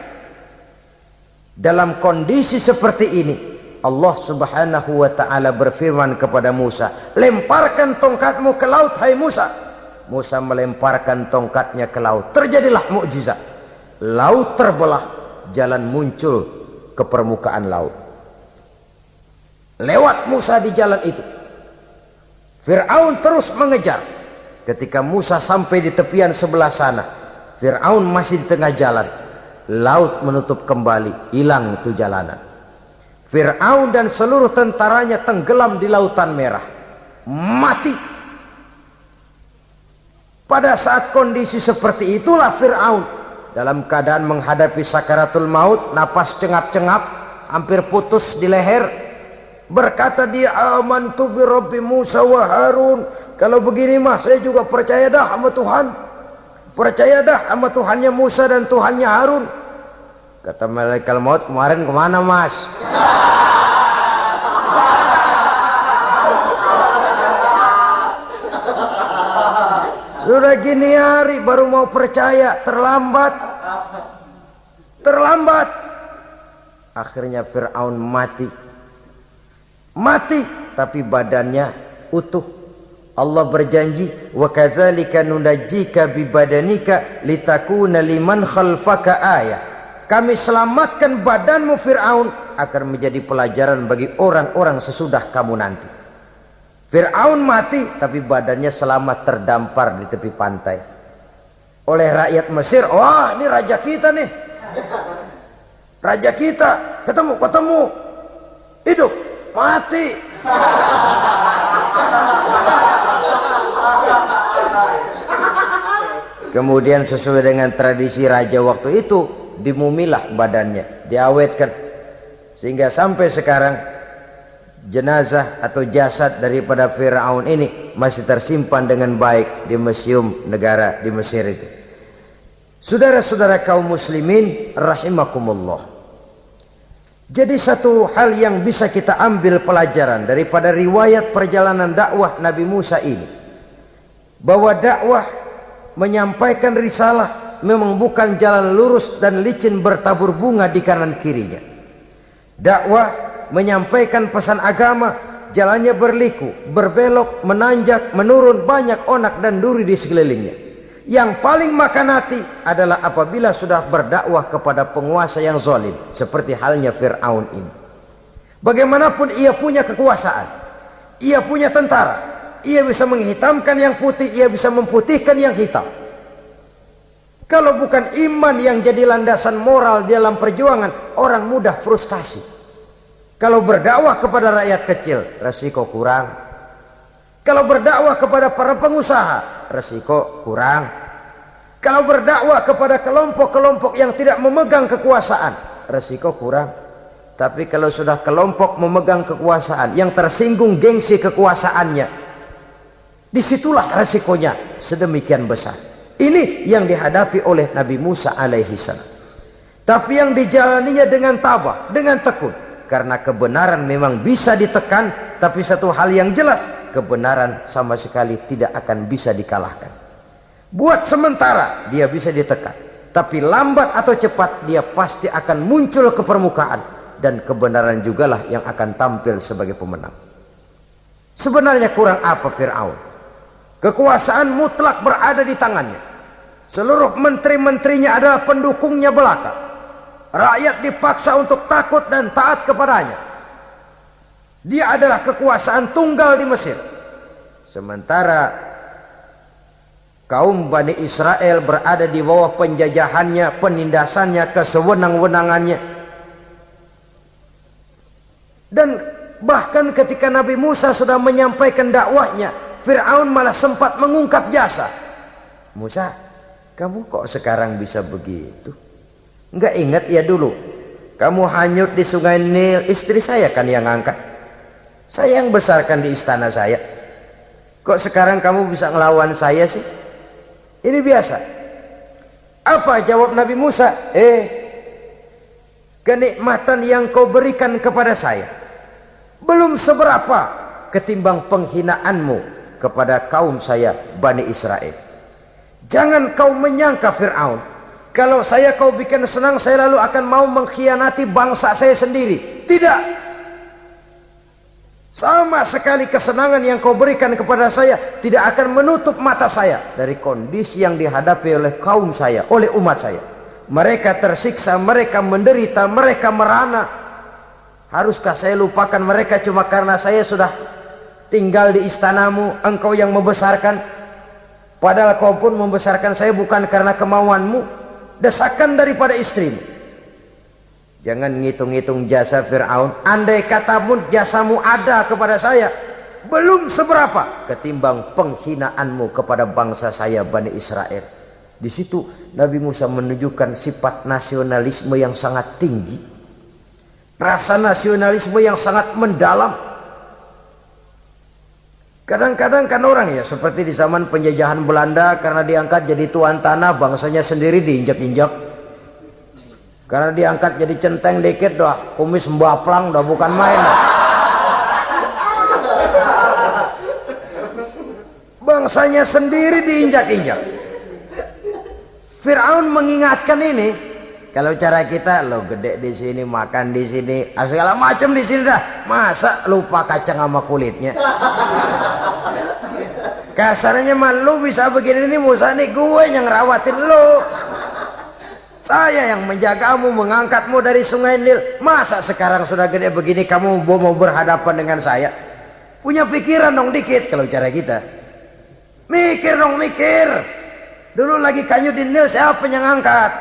Dalam kondisi seperti ini, Allah subhanahu wa ta'ala berfirman kepada Musa, lemparkan tongkatmu ke laut, hai Musa. Musa melemparkan tongkatnya ke laut, terjadilah mukjizat. Laut terbelah, jalan muncul ke permukaan laut. Lewat Musa di jalan itu, Fir'aun terus mengejar. Ketika Musa sampai di tepian sebelah sana, Fir'aun masih di tengah jalan. Laut menutup kembali, hilang itu jalanan. Fir'aun dan seluruh tentaranya tenggelam di Lautan Merah. mati. Pada saat kondisi seperti itulah Fir'aun dalam keadaan menghadapi sakaratul maut, napas cengap-cengap, hampir putus di leher, berkata dia, amantu bi Rabbi Musa wa Harun. Kalau begini mah saya juga percaya dah sama Tuhan, percaya dah sama Tuhannya Musa dan Tuhannya Harun. Kata malaikat maut, kemarin kemana mas? Sudah gini hari baru mau percaya, terlambat. Terlambat. Akhirnya Fir'aun mati. Mati, tapi badannya utuh. Allah berjanji, wa kadzalika nunajjika bi badanika litakuna liman khalfaka ayah. Kami selamatkan badanmu Fir'aun agar menjadi pelajaran bagi orang-orang sesudah kamu nanti. Fir'aun mati, tapi badannya selamat terdampar di tepi pantai oleh rakyat Mesir. Wah, ini raja kita nih, raja kita, ketemu, hidup, mati. Kemudian sesuai dengan tradisi raja waktu itu, dimumilah badannya, diawetkan, sehingga sampai sekarang jenazah atau jasad daripada Fir'aun ini masih tersimpan dengan baik di museum negara di Mesir itu. Saudara-saudara kaum muslimin rahimakumullah. Jadi satu hal yang bisa kita ambil pelajaran daripada riwayat perjalanan dakwah Nabi Musa ini, bahwa dakwah menyampaikan risalah memang bukan jalan lurus dan licin bertabur bunga di kanan kirinya. Dakwah menyampaikan pesan agama, jalannya berliku, berbelok, menanjak, menurun, banyak onak dan duri di sekelilingnya. Yang paling makan hati adalah apabila sudah berdakwah kepada penguasa yang zalim, seperti halnya Fir'aun ini. Bagaimanapun ia punya kekuasaan, ia punya tentara, ia bisa menghitamkan yang putih, ia bisa memutihkan yang hitam. Kalau bukan iman yang jadi landasan moral dalam perjuangan, orang mudah frustasi. Kalau berdakwah kepada rakyat kecil, resiko kurang. Kalau berdakwah kepada para pengusaha, resiko kurang. Kalau berdakwah kepada kelompok-kelompok yang tidak memegang kekuasaan, resiko kurang. Tapi kalau sudah kelompok memegang kekuasaan, yang tersinggung gengsi kekuasaannya, disitulah resikonya sedemikian besar. Ini yang dihadapi oleh Nabi Musa alaihi salam. Tapi yang dijalaninya dengan tabah, dengan tekun. Karena kebenaran memang bisa ditekan, tapi satu hal yang jelas, kebenaran sama sekali tidak akan bisa dikalahkan. Buat sementara dia bisa ditekan, tapi lambat atau cepat dia pasti akan muncul ke permukaan, dan kebenaran jugalah yang akan tampil sebagai pemenang. Sebenarnya kurang apa Fir'aun? Kekuasaan mutlak berada di tangannya. Seluruh menteri-menterinya adalah pendukungnya belaka. Rakyat dipaksa untuk takut dan taat kepadanya. Dia adalah kekuasaan tunggal di Mesir. Sementara kaum Bani Israel berada di bawah penjajahannya, penindasannya, kesewenang-wenangannya. Dan bahkan ketika Nabi Musa sudah menyampaikan dakwahnya, Fir'aun malah sempat mengungkap jasa. Musa, kamu kok sekarang bisa begitu? Enggak ingat ya dulu kamu hanyut di sungai Nil, istri saya kan yang angkat, saya yang besarkan di istana saya. Kok sekarang kamu bisa ngelawan saya sih? Ini biasa. Apa jawab Nabi Musa? Kenikmatan yang kau berikan kepada saya belum seberapa ketimbang penghinaanmu kepada kaum saya Bani Israel. Jangan kau menyangka Fir'aun, kalau saya kau bikin senang, saya lalu akan mau mengkhianati bangsa saya sendiri. Tidak. Sama sekali kesenangan yang kau berikan kepada saya tidak akan menutup mata saya dari kondisi yang dihadapi oleh kaum saya, oleh umat saya. Mereka tersiksa, mereka menderita, mereka merana. Haruskah saya lupakan mereka cuma karena saya sudah tinggal di istanamu, engkau yang membesarkan? Padahal kau pun membesarkan saya bukan karena kemauanmu. Desakan daripada istrimu. Jangan ngitung-ngitung jasa Fir'aun. Andai kata pun jasamu ada kepada saya, belum seberapa ketimbang penghinaanmu kepada bangsa saya Bani Israel. Di situ Nabi Musa menunjukkan sifat nasionalisme yang sangat tinggi, rasa nasionalisme yang sangat mendalam. Kadang-kadang kan orang ya seperti di zaman penjajahan Belanda, karena diangkat jadi tuan tanah, bangsanya sendiri diinjak-injak. Karena diangkat jadi centeng dikit dah, kumis mbaplang dah, bukan main dah. Bangsanya sendiri diinjak-injak. Fir'aun mengingatkan ini. Kalau cara kita, lo gede di sini, makan di sini, segala macam di sini dah. Masa lupa kacang sama kulitnya? Kasarnya mah lu bisa begini nih, Musa nih, gue yang rawatin lu. Saya yang menjagamu, mengangkatmu dari sungai Nil. Masa sekarang sudah gede begini kamu mau berhadapan dengan saya? Punya pikiran dong dikit kalau cara kita. Mikir dong, mikir. Dulu lagi kanyu di Nil, siapa yang angkat?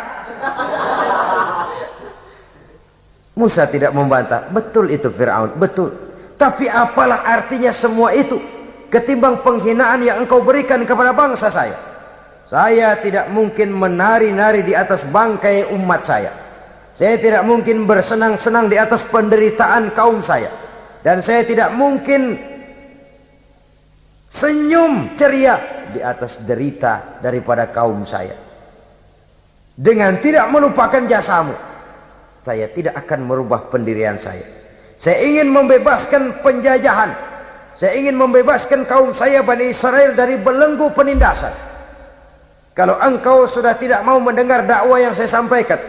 Musa tidak membantah. Betul itu Fir'aun, betul. Tapi apalah artinya semua itu ketimbang penghinaan yang engkau berikan kepada bangsa saya. Saya tidak mungkin menari-nari di atas bangkai umat saya. Saya tidak mungkin bersenang-senang di atas penderitaan kaum saya. Dan saya tidak mungkin senyum ceria di atas derita daripada kaum saya. Dengan tidak melupakan jasamu, saya tidak akan merubah pendirian saya. Saya ingin membebaskan penjajahan. Saya ingin membebaskan kaum saya Bani Israel dari belenggu penindasan. Kalau engkau sudah tidak mau mendengar dakwah yang saya sampaikan,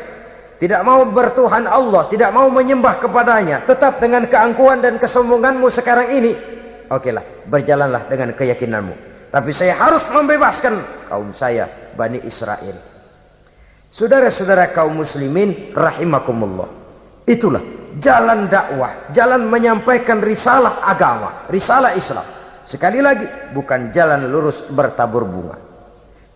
tidak mau bertuhan Allah, tidak mau menyembah kepadanya, tetap dengan keangkuhan dan kesombonganmu sekarang ini, okelah, berjalanlah dengan keyakinanmu. Tapi saya harus membebaskan kaum saya Bani Israel. Saudara-saudara kaum muslimin rahimakumullah, itulah jalan dakwah, jalan menyampaikan risalah agama, risalah Islam. Sekali lagi, bukan jalan lurus bertabur bunga.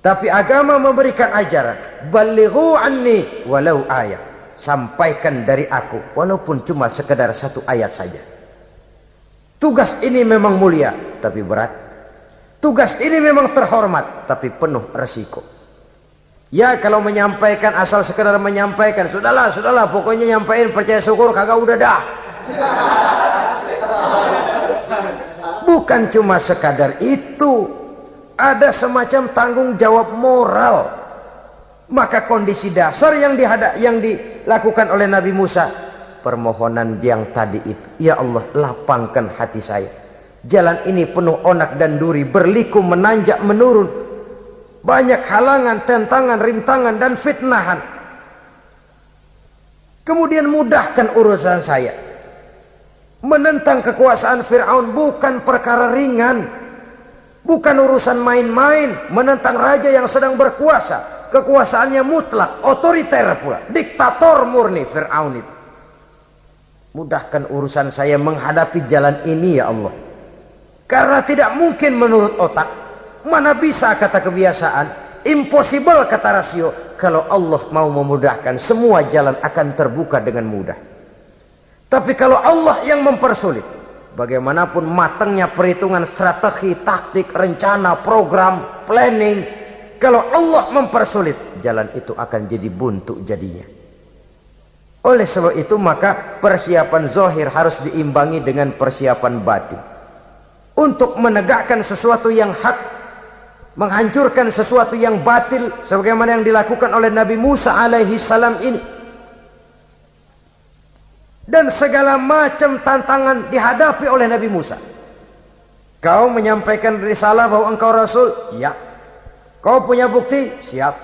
Tapi agama memberikan ajaran, balighu anni walau ayat. Sampaikan dari aku, walaupun cuma sekedar satu ayat saja. Tugas ini memang mulia, tapi berat. Tugas ini memang terhormat, tapi penuh resiko. Ya kalau menyampaikan asal sekedar menyampaikan, sudahlah, pokoknya nyampaikan, percaya syukur kagak udah dah. Bukan cuma sekadar itu. Ada semacam tanggung jawab moral. Maka kondisi dasar yang dilakukan oleh Nabi Musa, permohonan yang tadi itu, ya Allah lapangkan hati saya. Jalan ini penuh onak dan duri, berliku menanjak menurun, banyak halangan, tentangan, rintangan dan fitnahan. Kemudian mudahkan urusan saya. Menentang kekuasaan Fir'aun bukan perkara ringan. Bukan urusan main-main. Menentang raja yang sedang berkuasa, kekuasaannya mutlak, otoriter pula, diktator murni Fir'aun itu. Mudahkan urusan saya menghadapi jalan ini ya Allah. Karena tidak mungkin menurut otak. Mana bisa kata kebiasaan, impossible kata rasio. Kalau Allah mau memudahkan, semua jalan akan terbuka dengan mudah. Tapi kalau Allah yang mempersulit, bagaimanapun matangnya perhitungan strategi, taktik, rencana, program, planning, kalau Allah mempersulit, jalan itu akan jadi buntu jadinya. Oleh sebab itu maka persiapan zahir harus diimbangi dengan persiapan batin. Untuk menegakkan sesuatu yang hak, menghancurkan sesuatu yang batil, sebagaimana yang dilakukan oleh Nabi Musa alaihi salam ini. Dan segala macam tantangan dihadapi oleh Nabi Musa. Kau menyampaikan risalah bahwa engkau Rasul? Ya. Kau punya bukti? Siap.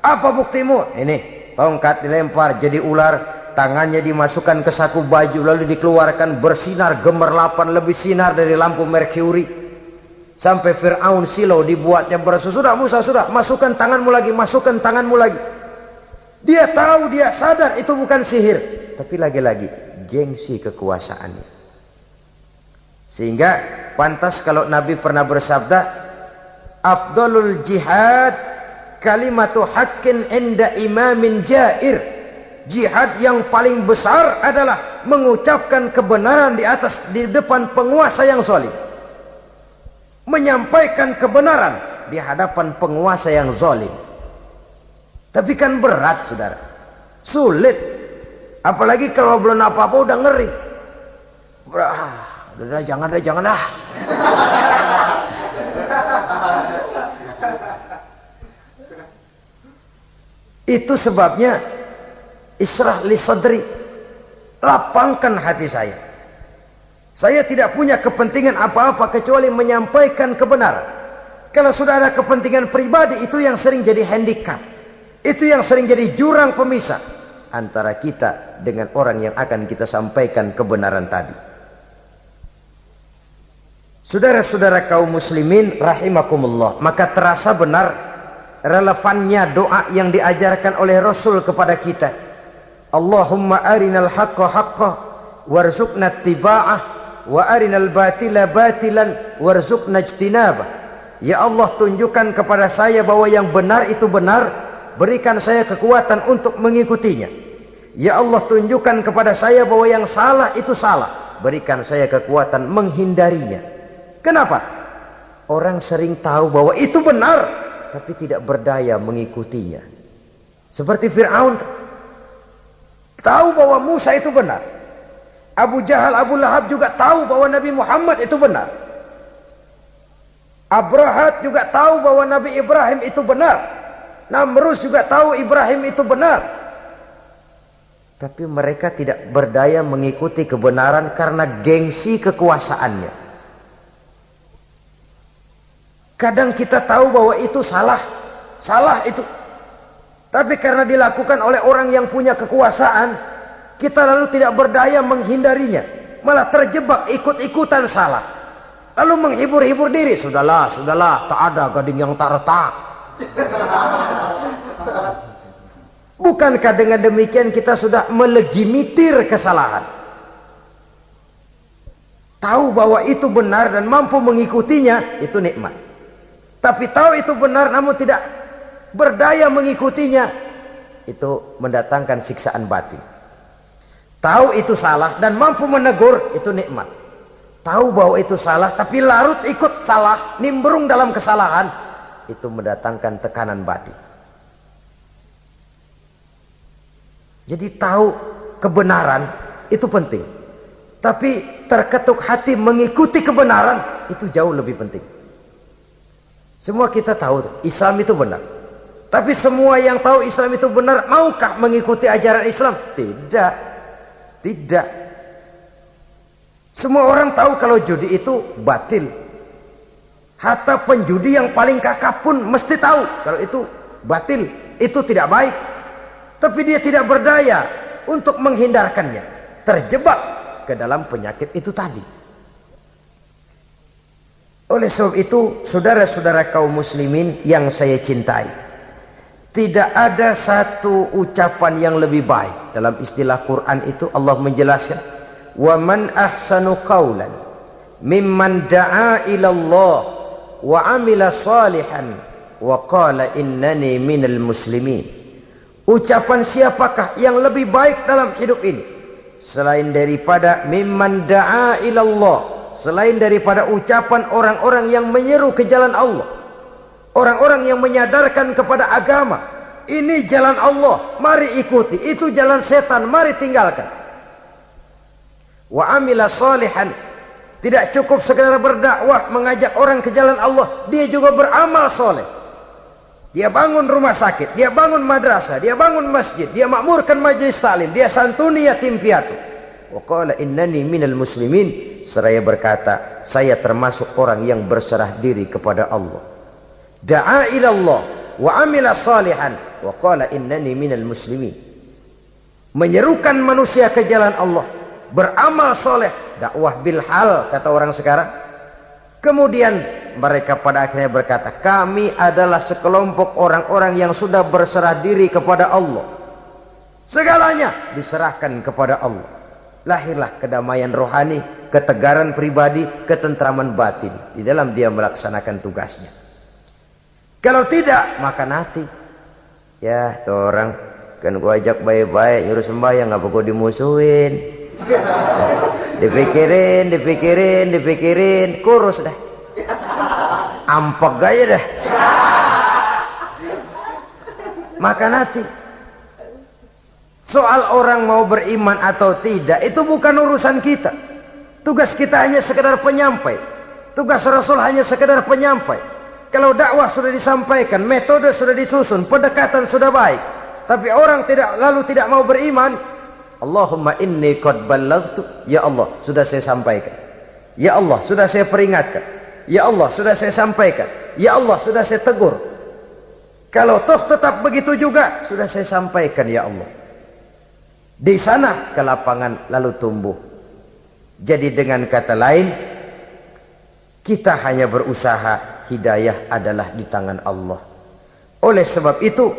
Apa buktimu? Ini, tongkat dilempar jadi ular, tangannya dimasukkan ke saku baju, lalu dikeluarkan bersinar gemerlapan, lebih sinar dari lampu merkuri. Sampai Fir'aun silau dibuatnya berasa, sudah Musa, sudah, masukkan tanganmu lagi, masukkan tanganmu lagi. Dia tahu, dia sadar itu bukan sihir, tapi lagi-lagi gengsi kekuasaannya. Sehingga pantas kalau Nabi pernah bersabda, afdalul jihad kalimatu haqqin inda imamin jair. Jihad yang paling besar adalah mengucapkan kebenaran di depan penguasa yang zalim. menyampaikan kebenaran di hadapan penguasa yang zalim. Tapi kan berat, saudara, sulit, apalagi kalau belum apa-apa udah ngeri. Udah jangan dah. Itu sebabnya Ishrah li sadri, lapangkan hati saya. Saya tidak punya kepentingan apa-apa kecuali menyampaikan kebenaran. Kalau sudah ada kepentingan pribadi, itu yang sering jadi handicap, itu yang sering jadi jurang pemisah antara kita dengan orang yang akan kita sampaikan kebenaran tadi. Saudara-saudara kaum muslimin rahimakumullah, maka terasa benar relevannya doa yang diajarkan oleh Rasul kepada kita. Allahumma arinal haqqa haqqa warzuqna ittiba'ah wa arinal batila batilan warzuqna ijtinabah. Ya Allah, tunjukkan kepada saya bahwa yang benar itu benar, berikan saya kekuatan untuk mengikutinya. Ya Allah, tunjukkan kepada saya bahwa yang salah itu salah, berikan saya kekuatan menghindarinya. Kenapa? Orang sering tahu bahwa itu benar, tapi tidak berdaya mengikutinya. Seperti Fir'aun tahu bahwa Musa itu benar. Abu Jahal, Abu Lahab juga tahu bahwa Nabi Muhammad itu benar. Abrahat juga tahu bahwa Nabi Ibrahim itu benar. Namrus juga tahu Ibrahim itu benar. Tapi mereka tidak berdaya mengikuti kebenaran karena gengsi kekuasaannya. Kadang kita tahu bahwa itu salah itu. Tapi karena dilakukan oleh orang yang punya kekuasaan, kita lalu tidak berdaya menghindarinya, malah terjebak ikut-ikutan salah, lalu menghibur-hibur diri. Sudahlah, tak ada gading yang tak retak. Bukankah dengan demikian kita sudah melegimitir kesalahan? Tahu bahwa itu benar dan mampu mengikutinya, itu nikmat. Tapi tahu itu benar namun tidak berdaya mengikutinya, itu mendatangkan siksaan batin. Tahu itu salah dan mampu menegur, itu nikmat. Tahu bahwa itu salah tapi larut ikut salah, nimbrung dalam kesalahan, itu mendatangkan tekanan batin. Jadi tahu kebenaran itu penting, tapi terketuk hati mengikuti kebenaran itu jauh lebih penting. Semua kita tahu Islam itu benar, tapi semua yang tahu Islam itu benar maukah mengikuti ajaran Islam? Tidak. Semua orang tahu kalau judi itu batil. Hatta penjudi yang paling kakap pun mesti tahu kalau itu batil, itu tidak baik. Tapi dia tidak berdaya untuk menghindarkannya, terjebak ke dalam penyakit itu tadi. Oleh sebab itu, saudara-saudara kaum muslimin yang saya cintai, tidak ada satu ucapan yang lebih baik. Dalam istilah Quran itu Allah menjelaskan, wa man ahsanu qawlan mimman da'a ila Allah wa amila salihan wa qala innani minal muslimin. Ucapan siapakah yang lebih baik dalam hidup ini selain daripada mimman da'a ila Allah, selain daripada ucapan orang-orang yang menyeru ke jalan Allah, orang-orang yang menyadarkan kepada agama. Ini jalan Allah, mari ikuti. Itu jalan setan, mari tinggalkan. Wa amila salihan, tidak cukup sekedar berdakwah mengajak orang ke jalan Allah, dia juga beramal soleh. Dia bangun rumah sakit, dia bangun madrasah, dia bangun masjid, dia makmurkan majelis taklim, dia santuni yatim piatu. Wa qala innani minal muslimin, seraya berkata, saya termasuk orang yang berserah diri kepada Allah. Da'a ila Allah wa amila salihan wa qala innani minal muslimin. Menyerukan manusia ke jalan Allah, beramal soleh, dakwah bil hal kata orang sekarang. Kemudian mereka pada akhirnya berkata, kami adalah sekelompok orang-orang yang sudah berserah diri kepada Allah. Segalanya diserahkan kepada Allah. Lahirlah kedamaian rohani, ketegaran pribadi, ketentraman batin di dalam dia melaksanakan tugasnya. Kalau tidak, maka nanti ya tuh orang kan gua ajak baik-baik nyuruh sembahyang, apa gua dimusuhin. dipikirin kurus dah. ampek gaya deh. Makan hati. Soal orang mau beriman atau tidak itu bukan urusan kita. Tugas kita hanya sekedar penyampai. Tugas Rasul hanya sekedar penyampai. Kalau dakwah sudah disampaikan, metode sudah disusun, pendekatan sudah baik, tapi orang tidak mau beriman, Allahumma inni qad ballaghtu, ya Allah sudah saya sampaikan, ya Allah sudah saya peringatkan, ya Allah sudah saya sampaikan, ya Allah sudah saya tegur. Kalau toh tetap begitu juga, sudah saya sampaikan ya Allah. Di sana kelapangan lalu tumbuh. Jadi dengan kata lain, kita hanya berusaha, hidayah adalah di tangan Allah. Oleh sebab itu,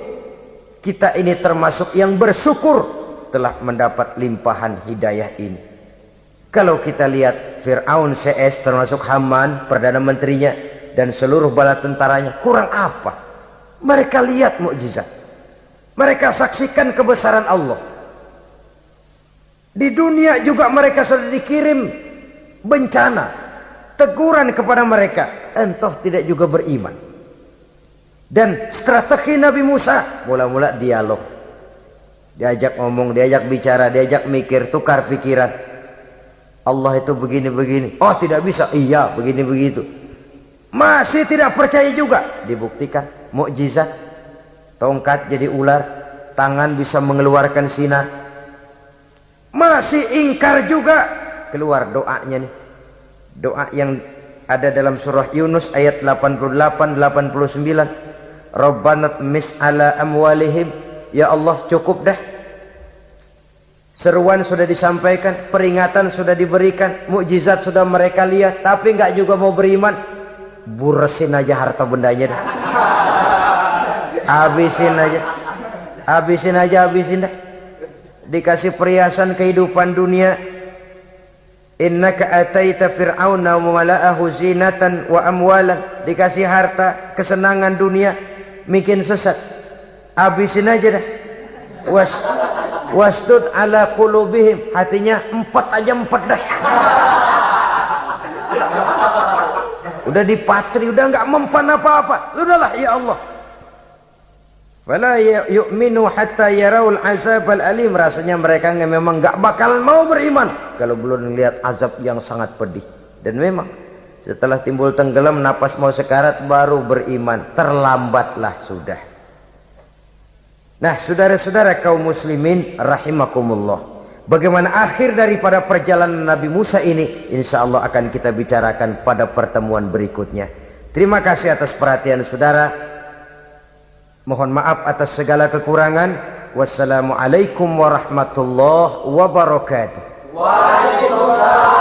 kita ini termasuk yang bersyukur telah mendapat limpahan hidayah ini. Kalau kita lihat Fir'aun CS termasuk Haman, Perdana Menterinya, dan seluruh bala tentaranya, kurang apa? Mereka lihat mukjizat. Mereka saksikan kebesaran Allah. Di dunia juga mereka sudah dikirim bencana, teguran kepada mereka, entah tidak juga beriman. Dan strategi Nabi Musa mula-mula dialog, diajak ngomong, diajak bicara, diajak mikir, tukar pikiran. Allah itu begini-begini, oh tidak bisa, iya begini begitu. Masih tidak percaya juga, dibuktikan mukjizat, tongkat jadi ular, tangan bisa mengeluarkan sinar. Masih ingkar juga, keluar doanya nih, doa yang ada dalam surah Yunus ayat 88-89, Rabbana tmis ala amwalihim, ya Allah cukup dah. Seruan sudah disampaikan, peringatan sudah diberikan, mukjizat sudah mereka lihat, tapi nggak juga mau beriman. Buresin aja harta bendanya dah. Habisin aja, habisin dah. Dikasih perhiasan kehidupan dunia. Innaka ataita fir'auna wa mala'ahu zinatan wa amwalan. Dikasih harta, kesenangan dunia, bikin sesat. Habisin aja dah. Wasdud ala qulubihim, hatinya empat dah. Udah dipatri, udah nggak mempan apa-apa. Sudahlah ya Allah. Wala yu'minu hatta yaraul azabal alim. Rasanya mereka memang nggak bakal mau beriman kalau belum melihat azab yang sangat pedih. Dan memang setelah timbul tenggelam, napas mau sekarat, baru beriman. Terlambatlah sudah. Nah, saudara-saudara kaum muslimin rahimakumullah, bagaimana akhir daripada perjalanan Nabi Musa ini, insya Allah akan kita bicarakan pada pertemuan berikutnya. Terima kasih atas perhatian saudara. Mohon maaf atas segala kekurangan. Wassalamualaikum warahmatullahi wabarakatuh. Waalaikumsalam.